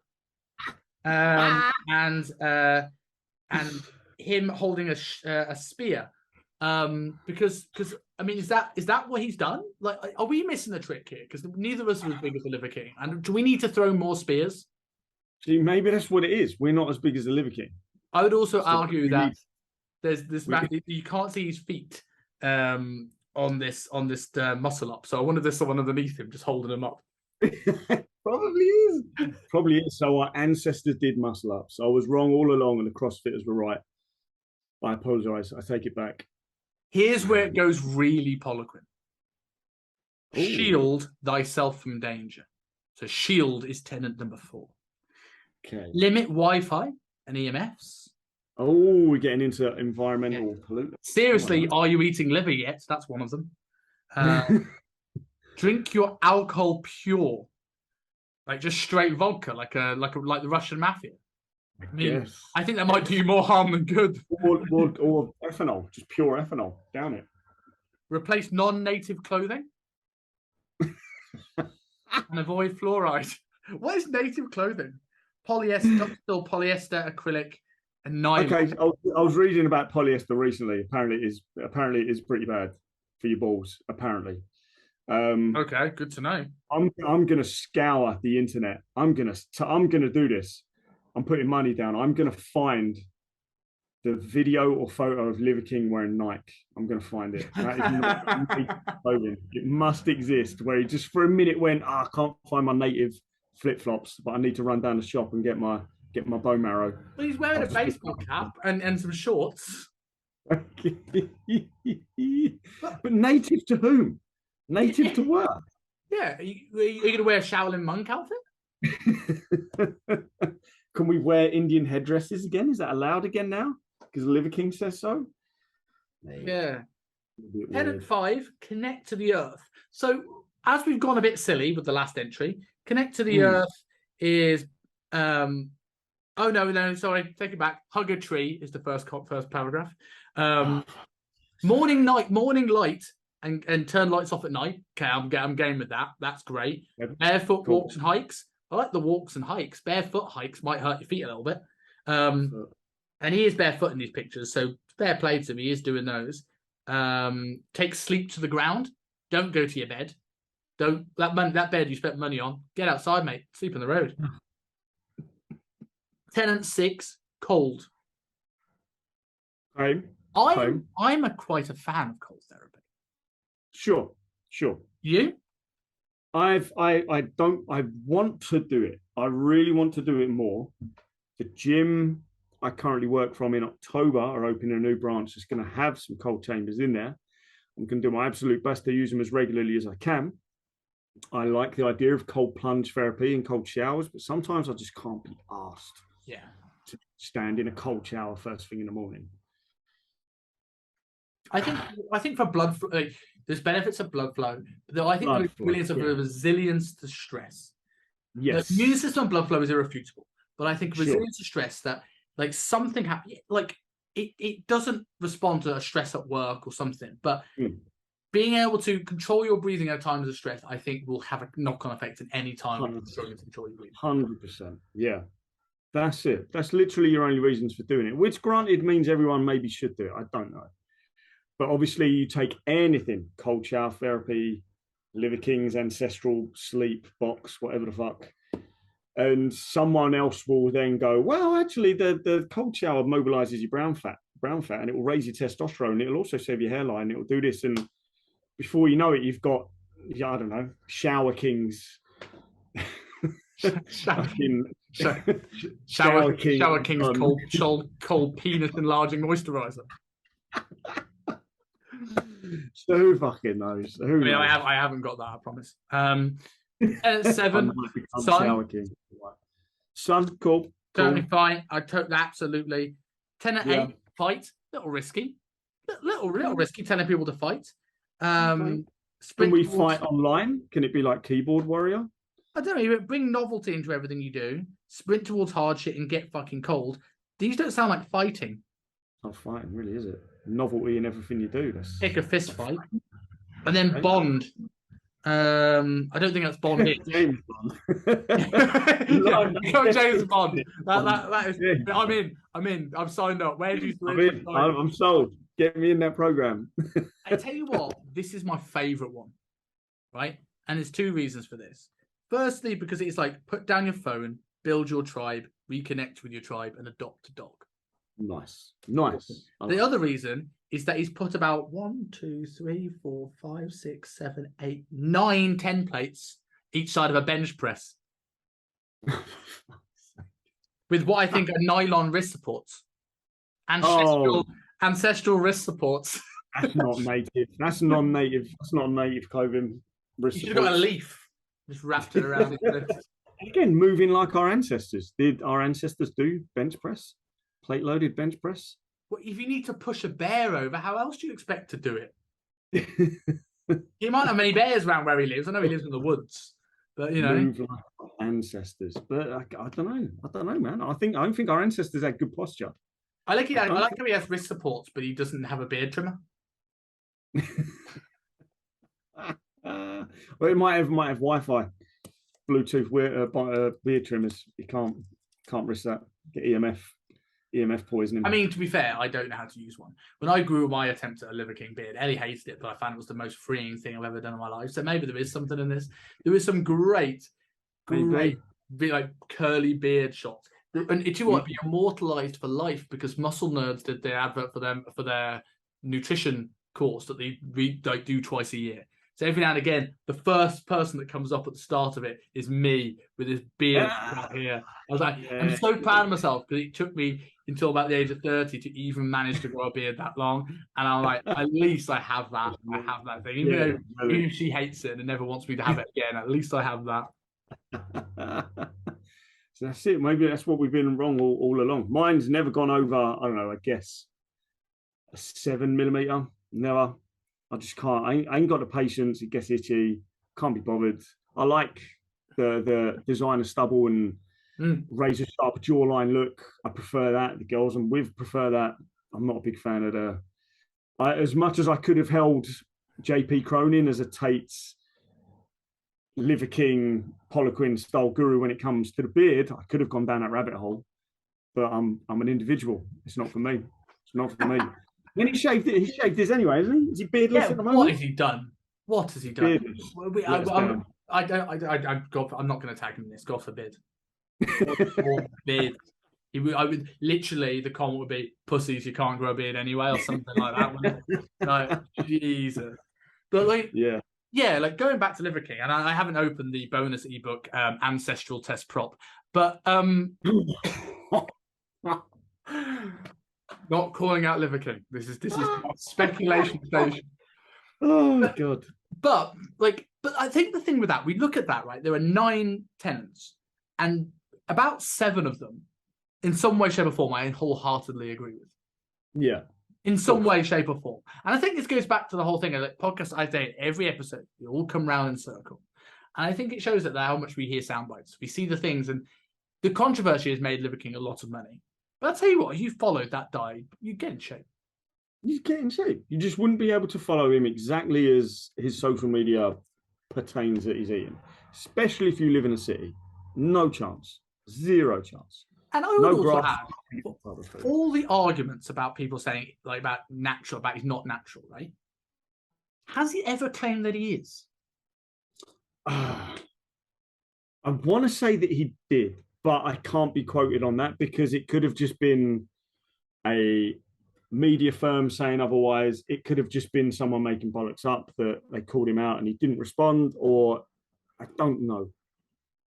and him holding a spear. Because I mean, is that what he's done? Like, are we missing the trick here? Because neither of us was as big as the Liver King, and do we need to throw more spears? See, maybe that's what it is. We're not as big as the Liver King. I would also argue that there's this you can't see his feet on this muscle up. So I wonder if there's someone underneath him just holding him up. Probably is. So our ancestors did muscle up. So I was wrong all along, and the CrossFitters were right. I apologize. I take it back. Here's where it goes really Poliquin. Shield thyself from danger. So shield is tenet number 4. Okay. Limit Wi-Fi and EMFs. Oh, we're getting into environmental pollutants. Seriously, are you eating liver yet? That's one of them. Drink your alcohol pure, like just straight vodka, like the Russian mafia. I mean, I think that might do you more harm than good. Or ethanol, just pure ethanol, down it. Replace non-native clothing and avoid fluoride. What is native clothing? Polyester, still polyester, acrylic, and nylon. Okay, I was reading about polyester recently. Apparently, it is pretty bad for your balls. Apparently. Okay, good to know. I'm gonna scour the internet. I'm gonna do this. I'm putting money down. I'm going to find the video or photo of Liver King wearing Nike. I'm going to find it. That is not clothing. It must exist. Where he just for a minute went, I can't find my native flip flops, but I need to run down the shop and get my bone marrow. Well, he's wearing a baseball cap and some shorts. But native to whom? Native to what? Yeah, are you going to wear a Shaolin monk outfit? Can we wear Indian headdresses again? Is that allowed again now? Because the Liver King says so. Yeah. Tenet 5, connect to the earth. So as we've gone a bit silly with the last entry, connect to the earth is oh no, sorry, take it back. Hug a tree is the first paragraph. Morning light and turn lights off at night. Okay, I'm game with that. That's great. Barefoot walks and hikes. I like the walks and hikes. Barefoot hikes might hurt your feet a little bit. And he is barefoot in these pictures, so fair play to him. He is doing those. Take sleep to the ground. Don't go to your bed. That bed you spent money on. Get outside, mate. Sleep on the road. Tenet 6, cold. I'm quite a fan of cold therapy. Sure. You? I want to do it. I really want to do it more. The gym I currently work from in October are opening a new branch that's going to have some cold chambers in there. I'm going to do my absolute best to use them as regularly as I can. I like the idea of cold plunge therapy and cold showers, but sometimes I just can't be asked to stand in a cold shower first thing in the morning. I think for blood flow, there's benefits of blood flow, though I think there's brilliance of resilience to stress. Yes. The immune system blood flow is irrefutable, but I think resilience to stress, that like something happens, like it doesn't respond to a stress at work or something, but being able to control your breathing at times of stress, I think will have a knock-on effect at any time. 100%. Yeah. That's it. That's literally your only reasons for doing it, which granted means everyone maybe should do it. I don't know. But obviously you take anything, cold shower therapy, Liver King's ancestral sleep box, whatever the fuck. And someone else will then go, well, actually the cold shower mobilizes your brown fat, and it will raise your testosterone. It'll also save your hairline. It'll do this. And before you know it, you've got, I don't know, Shower King's. Shower King's cold penis enlarging moisturizer. So who fucking knows? I mean, I haven't got that, I promise. 7, Sun, cool. Totally fine. I took that absolutely. 10 at 8, fight. Little risky. Little risky telling people to fight. Can we fight online? Can it be like Keyboard Warrior? I don't know. Bring novelty into everything you do. Sprint towards hard shit and get fucking cold. These don't sound like fighting. Not fighting, really, is it? Novelty in everything you do. Pick a fist fight. And then Bond. I don't think that's Bond. James Bond. James Bond. That is. Yeah. I'm in. I'm signed up. Where do you? I'm sold. Get me in that program. I tell you what, this is my favorite one, right? And there's 2 reasons for this. Firstly, because it's like put down your phone, build your tribe, reconnect with your tribe, and adopt a dog. Nice. The other reason is that he's put about 1, 2, 3, 4, 5, 6, 7, 8, 9 templates each side of a bench press with what I think are nylon wrist supports, ancestral wrist supports. That's not native. That's non-native. That's not native clothing. Wrist you should have got a leaf just wrapped it around his wrist. Again, moving like our ancestors. Did our ancestors do bench press? Plate-loaded bench press? Well, if you need to push a bear over, how else do you expect to do it? He might have many bears around where he lives. I know he lives in the woods, but you know, move like our ancestors. But I don't know. I don't know, man. I don't think our ancestors had good posture. I like how he has wrist supports, but he doesn't have a beard trimmer. Well, it might have Wi-Fi, Bluetooth beard trimmers. You can't risk that. Get EMF poisoning. I mean, to be fair, I don't know how to use one. When I grew my attempt at a Liver King beard, Ellie hated it, but I found it was the most freeing thing I've ever done in my life. So maybe there is something in this. There is some great, like curly beard shots. And you want to be immortalized for life because Muscle Nerds did their advert for their nutrition course that they do twice a year. So every now and again, the first person that comes up at the start of it is me with this beard right here. I was like, I'm so proud of myself because it took me until about the age of 30 to even manage to grow a beard that long. And I'm like, at least I have that. I have that thing. Even if she hates it and never wants me to have it again, at least I have that. So that's it. Maybe that's what we've been wrong all along. Mine's never gone over, I don't know, I guess a 7mm. Never. I just can't. I ain't got the patience. It gets itchy. Can't be bothered. I like the designer stubble and razor sharp jawline look. I prefer that. The girls I'm with prefer that. I'm not a big fan of as much as I could have held JP Cronin as a Tate's Liver King Poliquin style guru when it comes to the beard. I could have gone down that rabbit hole, but I'm an individual. It's not for me. It's not for me. Then he shaved it. He shaved his anyway, isn't he? Is he beardless at the moment? What has he done? I'm not going to tag him in this. God forbid. God forbid. I would literally, the comment would be, "Pussies, you can't grow a beard anyway," or something like that. Wouldn't it? Like, Jesus. But like, like going back to Liver King, and I haven't opened the bonus ebook, Ancestral Test Prop, but not calling out Liver King. This is speculation station. Oh God. But I think the thing with that, we look at that, right? There are 9 tenants, and about 7 of them, in some way, shape, or form, I wholeheartedly agree with. Yeah. In some way, shape, or form. And I think this goes back to the whole thing of like podcast I say every episode, we all come round in circle. And I think it shows that how much we hear sound bites. We see the things, and the controversy has made Liver King a lot of money. But I'll tell you what, if you followed that diet, you get in shape. You get in shape. You just wouldn't be able to follow him exactly as his social media pertains that he's eating. Especially if you live in a city. No chance. Zero chance. And I would No also grass. add, all the arguments about people saying like about natural, about he's not natural, right? Has he ever claimed that he is? I want to say that he did, but I can't be quoted on that because it could have just been a media firm saying otherwise. It could have just been someone making bollocks up that they called him out and he didn't respond, or I don't know.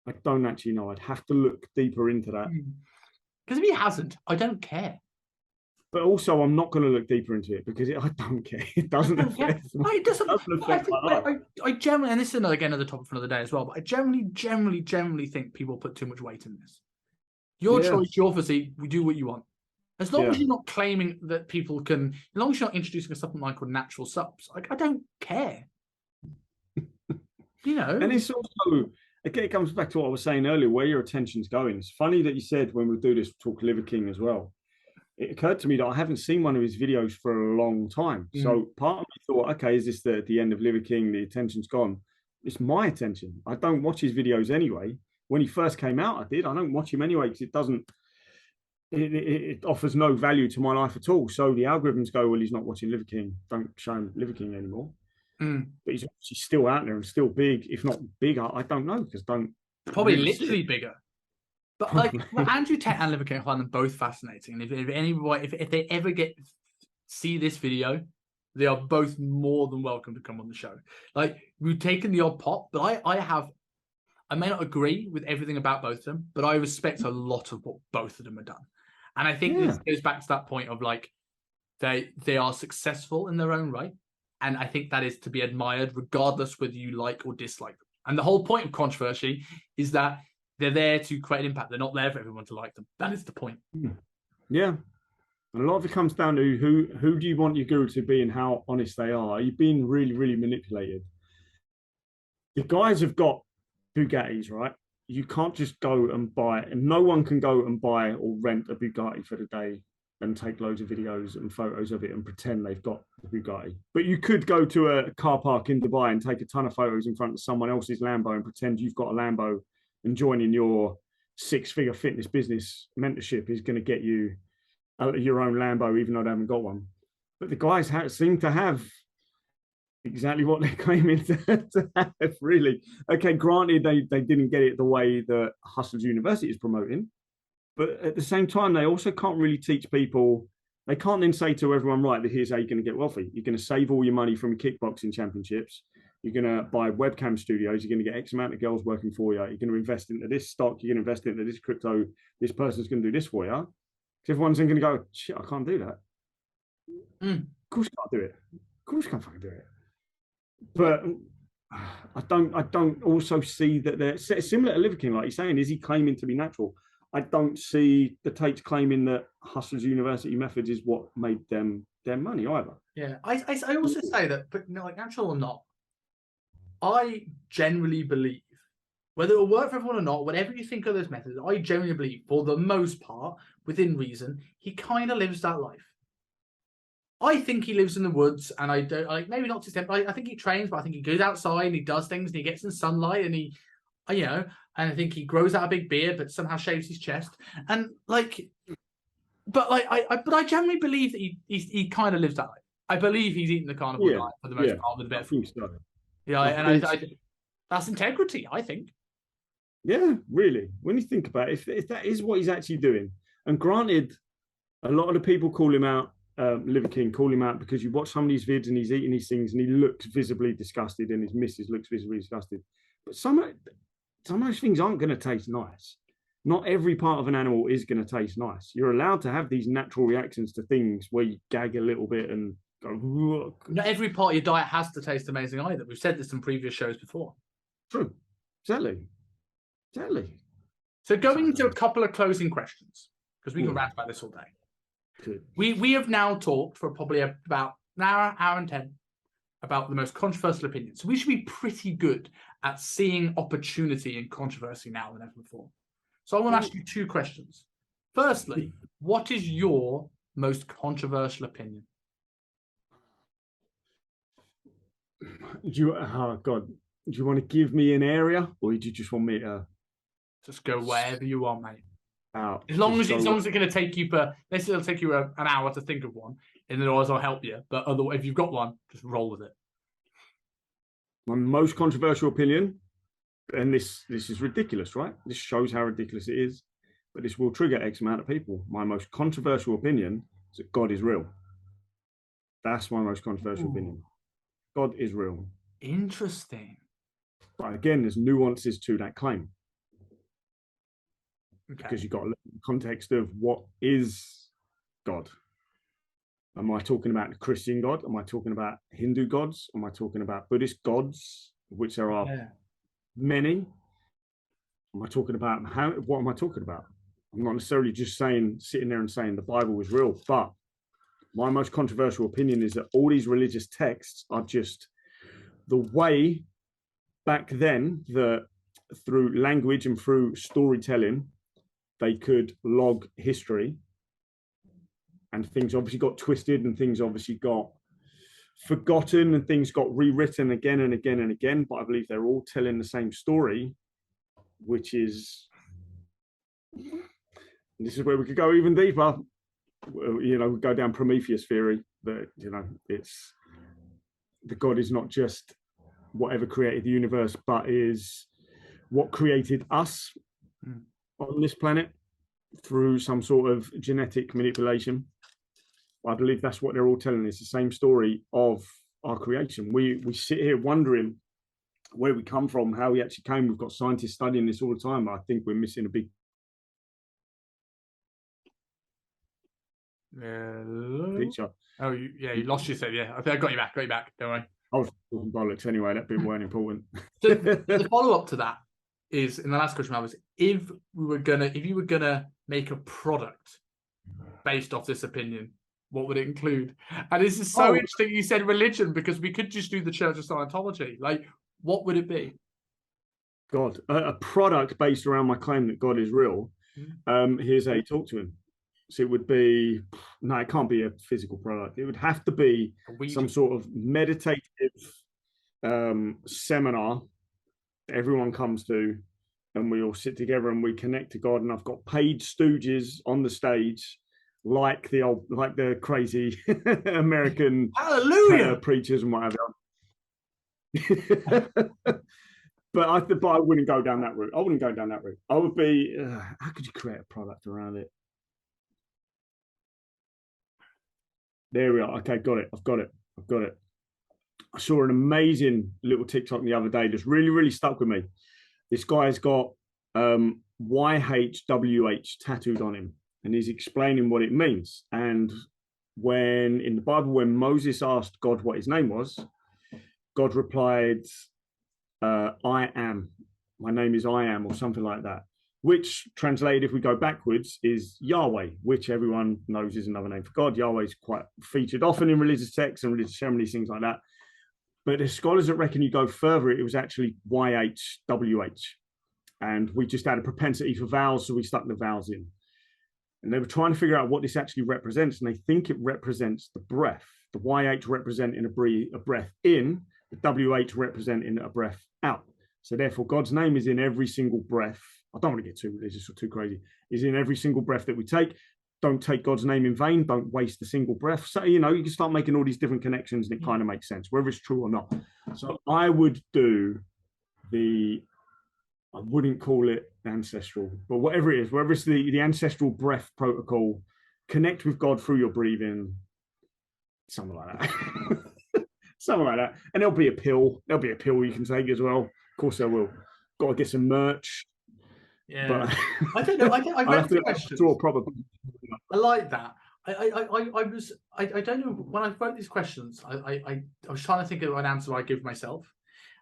I don't actually know. I'd have to look deeper into that. Because if he hasn't, I don't care. But also, I'm not going to look deeper into it because I don't care. It doesn't affect. It doesn't affect my life. I generally, and this is another topic for another day as well. But I generally think people put too much weight in this. Your choice, your physique. We do what you want. As long as you're not claiming that people can, as long as you're not introducing a supplement called natural subs, I don't care. And it's also, again, it comes back to what I was saying earlier, where your attention's going. It's funny that you said when we do this talk Liver King as well. It occurred to me that I haven't seen one of his videos for a long time. So part of me thought, okay, is this the end of Liver King? The attention's gone. It's my attention. I don't watch his videos anyway. When he first came out, I did. I don't watch him anyway because it doesn't. It offers no value to my life at all. So the algorithms go, well, he's not watching Liver King. Don't show him Liver King anymore. But he's still out there and still big, if not bigger. I don't know because probably literally bigger. But like Andrew Tate and Liver King, I find them both fascinating. And if they ever see this video, they are both more than welcome to come on the show. Like we've taken the odd pop, but I may not agree with everything about both of them, but I respect a lot of what both of them have done. And I think this goes back to that point of like they are successful in their own right. And I think that is to be admired, regardless whether you like or dislike them. And the whole point of controversy is that they're there to create impact. They're not there for everyone to like them. That is the point. Yeah. And a lot of it comes down to who do you want your guru to be and how honest they are. Are you being really, really manipulated? The guys have got Bugattis, right? You can't just go and buy, and no one can go and buy or rent a Bugatti for the day and take loads of videos and photos of it and pretend they've got the Bugatti. But you could go to a car park in Dubai and take a ton of photos in front of someone else's Lambo and pretend you've got a Lambo, and joining your 6-figure fitness business mentorship is going to get you your own Lambo, even though they haven't got one. But the guys seem to have exactly what they're claiming to have, really. Okay, granted, they didn't get it the way that Hustlers University is promoting, but at the same time, they also can't really teach people. They can't then say to everyone, right, here's how you're going to get wealthy. You're going to save all your money from kickboxing championships. You're going to buy webcam studios. You're going to get X amount of girls working for you. You're going to invest into this stock. You're going to invest into this crypto. This person's going to do this for you. Because everyone's then going to go, shit, I can't do that. Of course you can't do it. Of course you can't fucking do it. But I don't also see that they're similar to Liver King, like you're saying. Is he claiming to be natural? I don't see the Tate's claiming that Hustlers University methods is what made them their money either. Yeah, I also say that, but like natural or not, I generally believe, whether it will work for everyone or not, whatever you think of those methods, I generally believe, for the most part, within reason, he kind of lives that life. I think he lives in the woods, and I don't like maybe not to extent, but I think he trains, but I think he goes outside and he does things and he gets in sunlight and he, and I think he grows out a big beard, but somehow shaves his chest. And like, but I generally believe that he kind of lives that life. I believe he's eating the carnivore diet for the most part with a bit of food. So. Yeah, and I that's integrity, I think. Yeah, really. When you think about it, if that is what he's actually doing, and granted, a lot of the people call him out, Liver King call him out because you watch some of these vids and he's eating these things and he looks visibly disgusted and his missus looks visibly disgusted. But some of those things aren't going to taste nice. Not every part of an animal is going to taste nice. You're allowed to have these natural reactions to things where you gag a little bit and go, look. Not every part of your diet has to taste amazing either. We've said this in previous shows before. True. Exactly. So going into a couple of closing questions, because we can rant about this all day. Good. We have now talked for probably about an hour and 10 about the most controversial opinions. So we should be pretty good at seeing opportunity and controversy now than ever before. So I want to ask you two questions. Firstly, what is your most controversial opinion? Do you want to give me an area, or do you just want me to just go wherever you want, mate? out. As long as So it's going to take you let's say it'll take you an hour to think of one, and otherwise I'll help you. But otherwise, if you've got one, just roll with it. my most controversial opinion, and this is ridiculous, right? This shows how ridiculous it is, but this will trigger X amount of people. My most controversial opinion is that God is real. That's my most controversial opinion. God is real. Interesting. But again, there's nuances to that claim. Okay. Because you've got to look at the context of what is God. Am I talking about the Christian God? Am I talking about Hindu gods? Am I talking about Buddhist gods, which there are many? Am I talking about what am I talking about? I'm not necessarily just sitting there and saying the Bible is real, but my most controversial opinion is that all these religious texts are just the way back then that through language and through storytelling, they could log history, and things obviously got twisted and things obviously got forgotten and things got rewritten again and again and again. But I believe they're all telling the same story, which is, this is where we could go even deeper. We go down Prometheus theory, that, it's the God is not just whatever created the universe, but is what created us on this planet through some sort of genetic manipulation. I believe that's what they're all telling. It's the same story of our creation. We sit here wondering where we come from, how we actually came. We've got scientists studying this all the time. I think we're missing a big picture. Oh, you lost yourself. Yeah, I think I got you back. Don't worry. I was talking bollocks anyway. That bit weren't important. So the follow-up to that is, in the last question I was, if you were gonna make a product based off this opinion, what would it include? And this is so interesting you said religion, because we could just do the Church of Scientology. Like, what would it be? God, a product based around my claim that God is real. Here's how you talk to him. So it would be, no, it can't be a physical product. It would have to be some sort of meditative seminar that everyone comes to, and we all sit together and we connect to God. And I've got paid stooges on the stage, like the crazy American hallelujah preachers and whatever. But I wouldn't go down that route. I would be, how could you create a product around it? There we are. Okay, got it. I've got it. I saw an amazing little TikTok the other day that's really, really stuck with me. This guy's got YHWH tattooed on him, and he's explaining what it means. And when in the Bible, when Moses asked God what his name was, God replied, I am. My name is I am, or something like that. Which translated, if we go backwards, is Yahweh, which everyone knows is another name for God. Yahweh is quite featured often in religious texts and religious ceremonies, things like that. But there's scholars that reckon you go further, it was actually YHWH. And we just had a propensity for vowels, so we stuck the vowels in. And they were trying to figure out what this actually represents, and they think it represents the breath. The YH representing a breath in, the WH representing a breath out. So therefore, God's name is in every single breath. I don't want to get too religious or too crazy. Is in every single breath that we take. Don't take God's name in vain. Don't waste a single breath. So, you can start making all these different connections, and it kind of makes sense, whether it's true or not. So I would do I wouldn't call it ancestral, but whatever it is, whether it's the ancestral breath protocol, connect with God through your breathing, something like that. Something like that. And there'll be a pill. There'll be a pill you can take as well. Of course there will. Got to get some merch. Yeah. But I don't know. I read the questions. I like that. I don't know. When I wrote these questions, I was trying to think of an answer I give myself.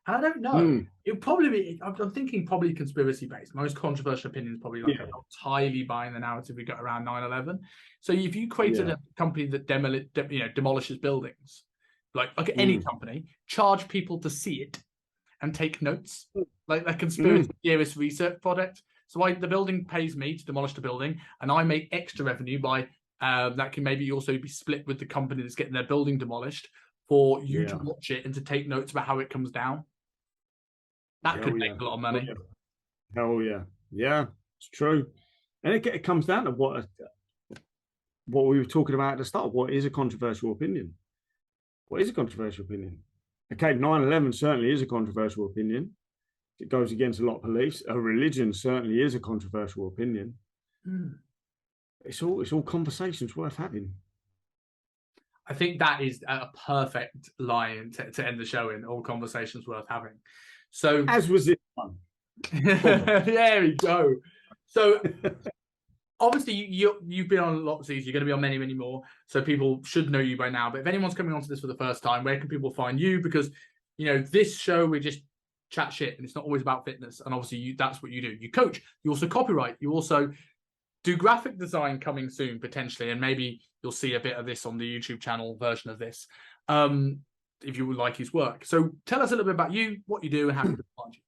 And I don't know. It would probably be, I'm thinking probably conspiracy based. My most controversial opinion is probably like entirely buying the narrative we got around 9/11. So if you created a company that demolishes buildings, like any company, charge people to see it and take notes, like a conspiracy theorist research project. So the building pays me to demolish the building, and I make extra revenue by that can maybe also be split with the company that's getting their building demolished for you to watch it and to take notes about how it comes down. That could make a lot of money. Hell yeah. Yeah, it's true. And it comes down to what we were talking about at the start. What is a controversial opinion? What is a controversial opinion? Okay, 9/11 certainly is a controversial opinion. It goes against a lot of beliefs. A religion certainly is a controversial opinion. It's all conversations worth having. I think that is a perfect line to end the show in. All conversations worth having. So, as was this one. There we go. So, obviously, you've been on lots of these. You're going to be on many, many more. So people should know you by now. But if anyone's coming onto this for the first time, where can people find you? Because, this show, we just chat shit, and it's not always about fitness. And obviously, that's what you do. You coach. You also copyright. You also do graphic design coming soon, potentially. And maybe you'll see a bit of this on the YouTube channel version of this, if you would like his work. So tell us a little bit about you, what you do, and how people find you.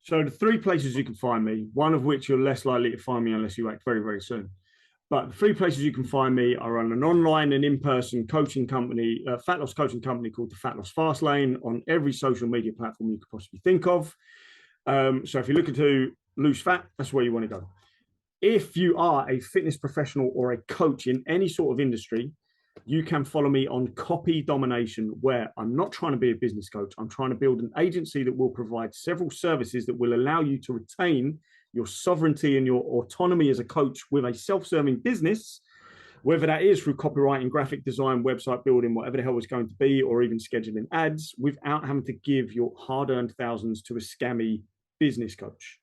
So the 3 places you can find me, one of which you're less likely to find me unless you act very, very soon. But the 3 places you can find me are on an online and in-person coaching company, fat loss coaching company called the Fat Loss Fast Lane, on every social media platform you could possibly think of. So if you're looking to lose fat, that's where you want to go. If you are a fitness professional or a coach in any sort of industry, you can follow me on Copy Domination, where I'm not trying to be a business coach. I'm trying to build an agency that will provide several services that will allow you to retain your sovereignty and your autonomy as a coach with a self-serving business, whether that is through copywriting, graphic design, website building, whatever the hell it's going to be, or even scheduling ads, without having to give your hard-earned thousands to a scammy business coach.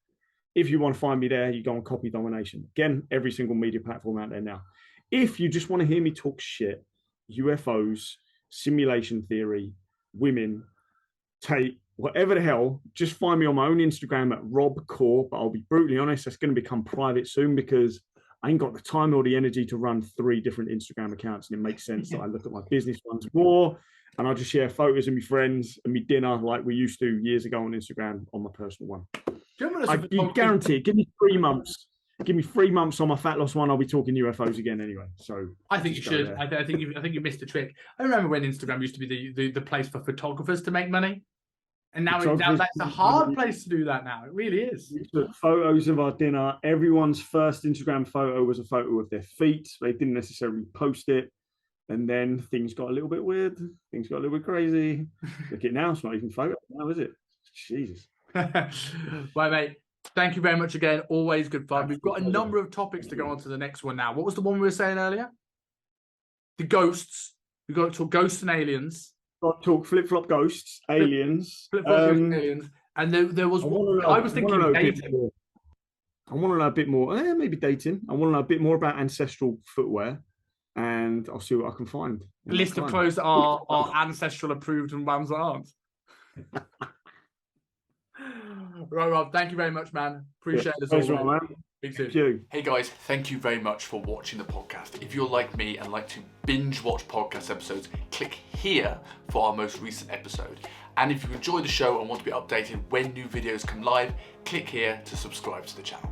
If you want to find me there, you go on Copy Domination. Again, every single media platform out there now. If you just want to hear me talk shit, UFOs, simulation theory, women, Tate, whatever the hell, just find me on my own Instagram at Robb Core. But I'll be brutally honest, that's going to become private soon because I ain't got the time or the energy to run 3 different Instagram accounts. And it makes sense that I look at my business ones more, and I'll just share photos of my friends and my dinner like we used to years ago on Instagram on my personal one. I guarantee it. Give me 3 months. Give me 3 months on my fat loss one. I'll be talking UFOs again anyway. So I think you should. I think you missed a trick. I remember when Instagram used to be the place for photographers to make money, and now that's a hard place to do that. Now it really is. We took photos of our dinner. Everyone's first Instagram photo was a photo of their feet. They didn't necessarily post it, and then things got a little bit weird. Things got a little bit crazy. Look at it now. It's not even photo now, is it? Jesus. Right, mate. Thank you very much again. Always good fun. We've got a number of topics to go on to the next one now. What was the one we were saying earlier? The ghosts. We've got to talk ghosts and aliens. Got to talk flip-flop ghosts, aliens. Flip-flop ghosts and aliens. And there was one. I was thinking dating. I want to know a bit more. Maybe dating. I want to know a bit more about ancestral footwear. And I'll see what I can find. A list of clothes that are ancestral approved and ones that aren't. Right, Rob, thank you very much, man. Appreciate it. Thanks, man. Thank you. Hey guys, thank you very much for watching the podcast. If you're like me and like to binge watch podcast episodes, click here for our most recent episode. And if you enjoy the show and want to be updated when new videos come live, click here to subscribe to the channel.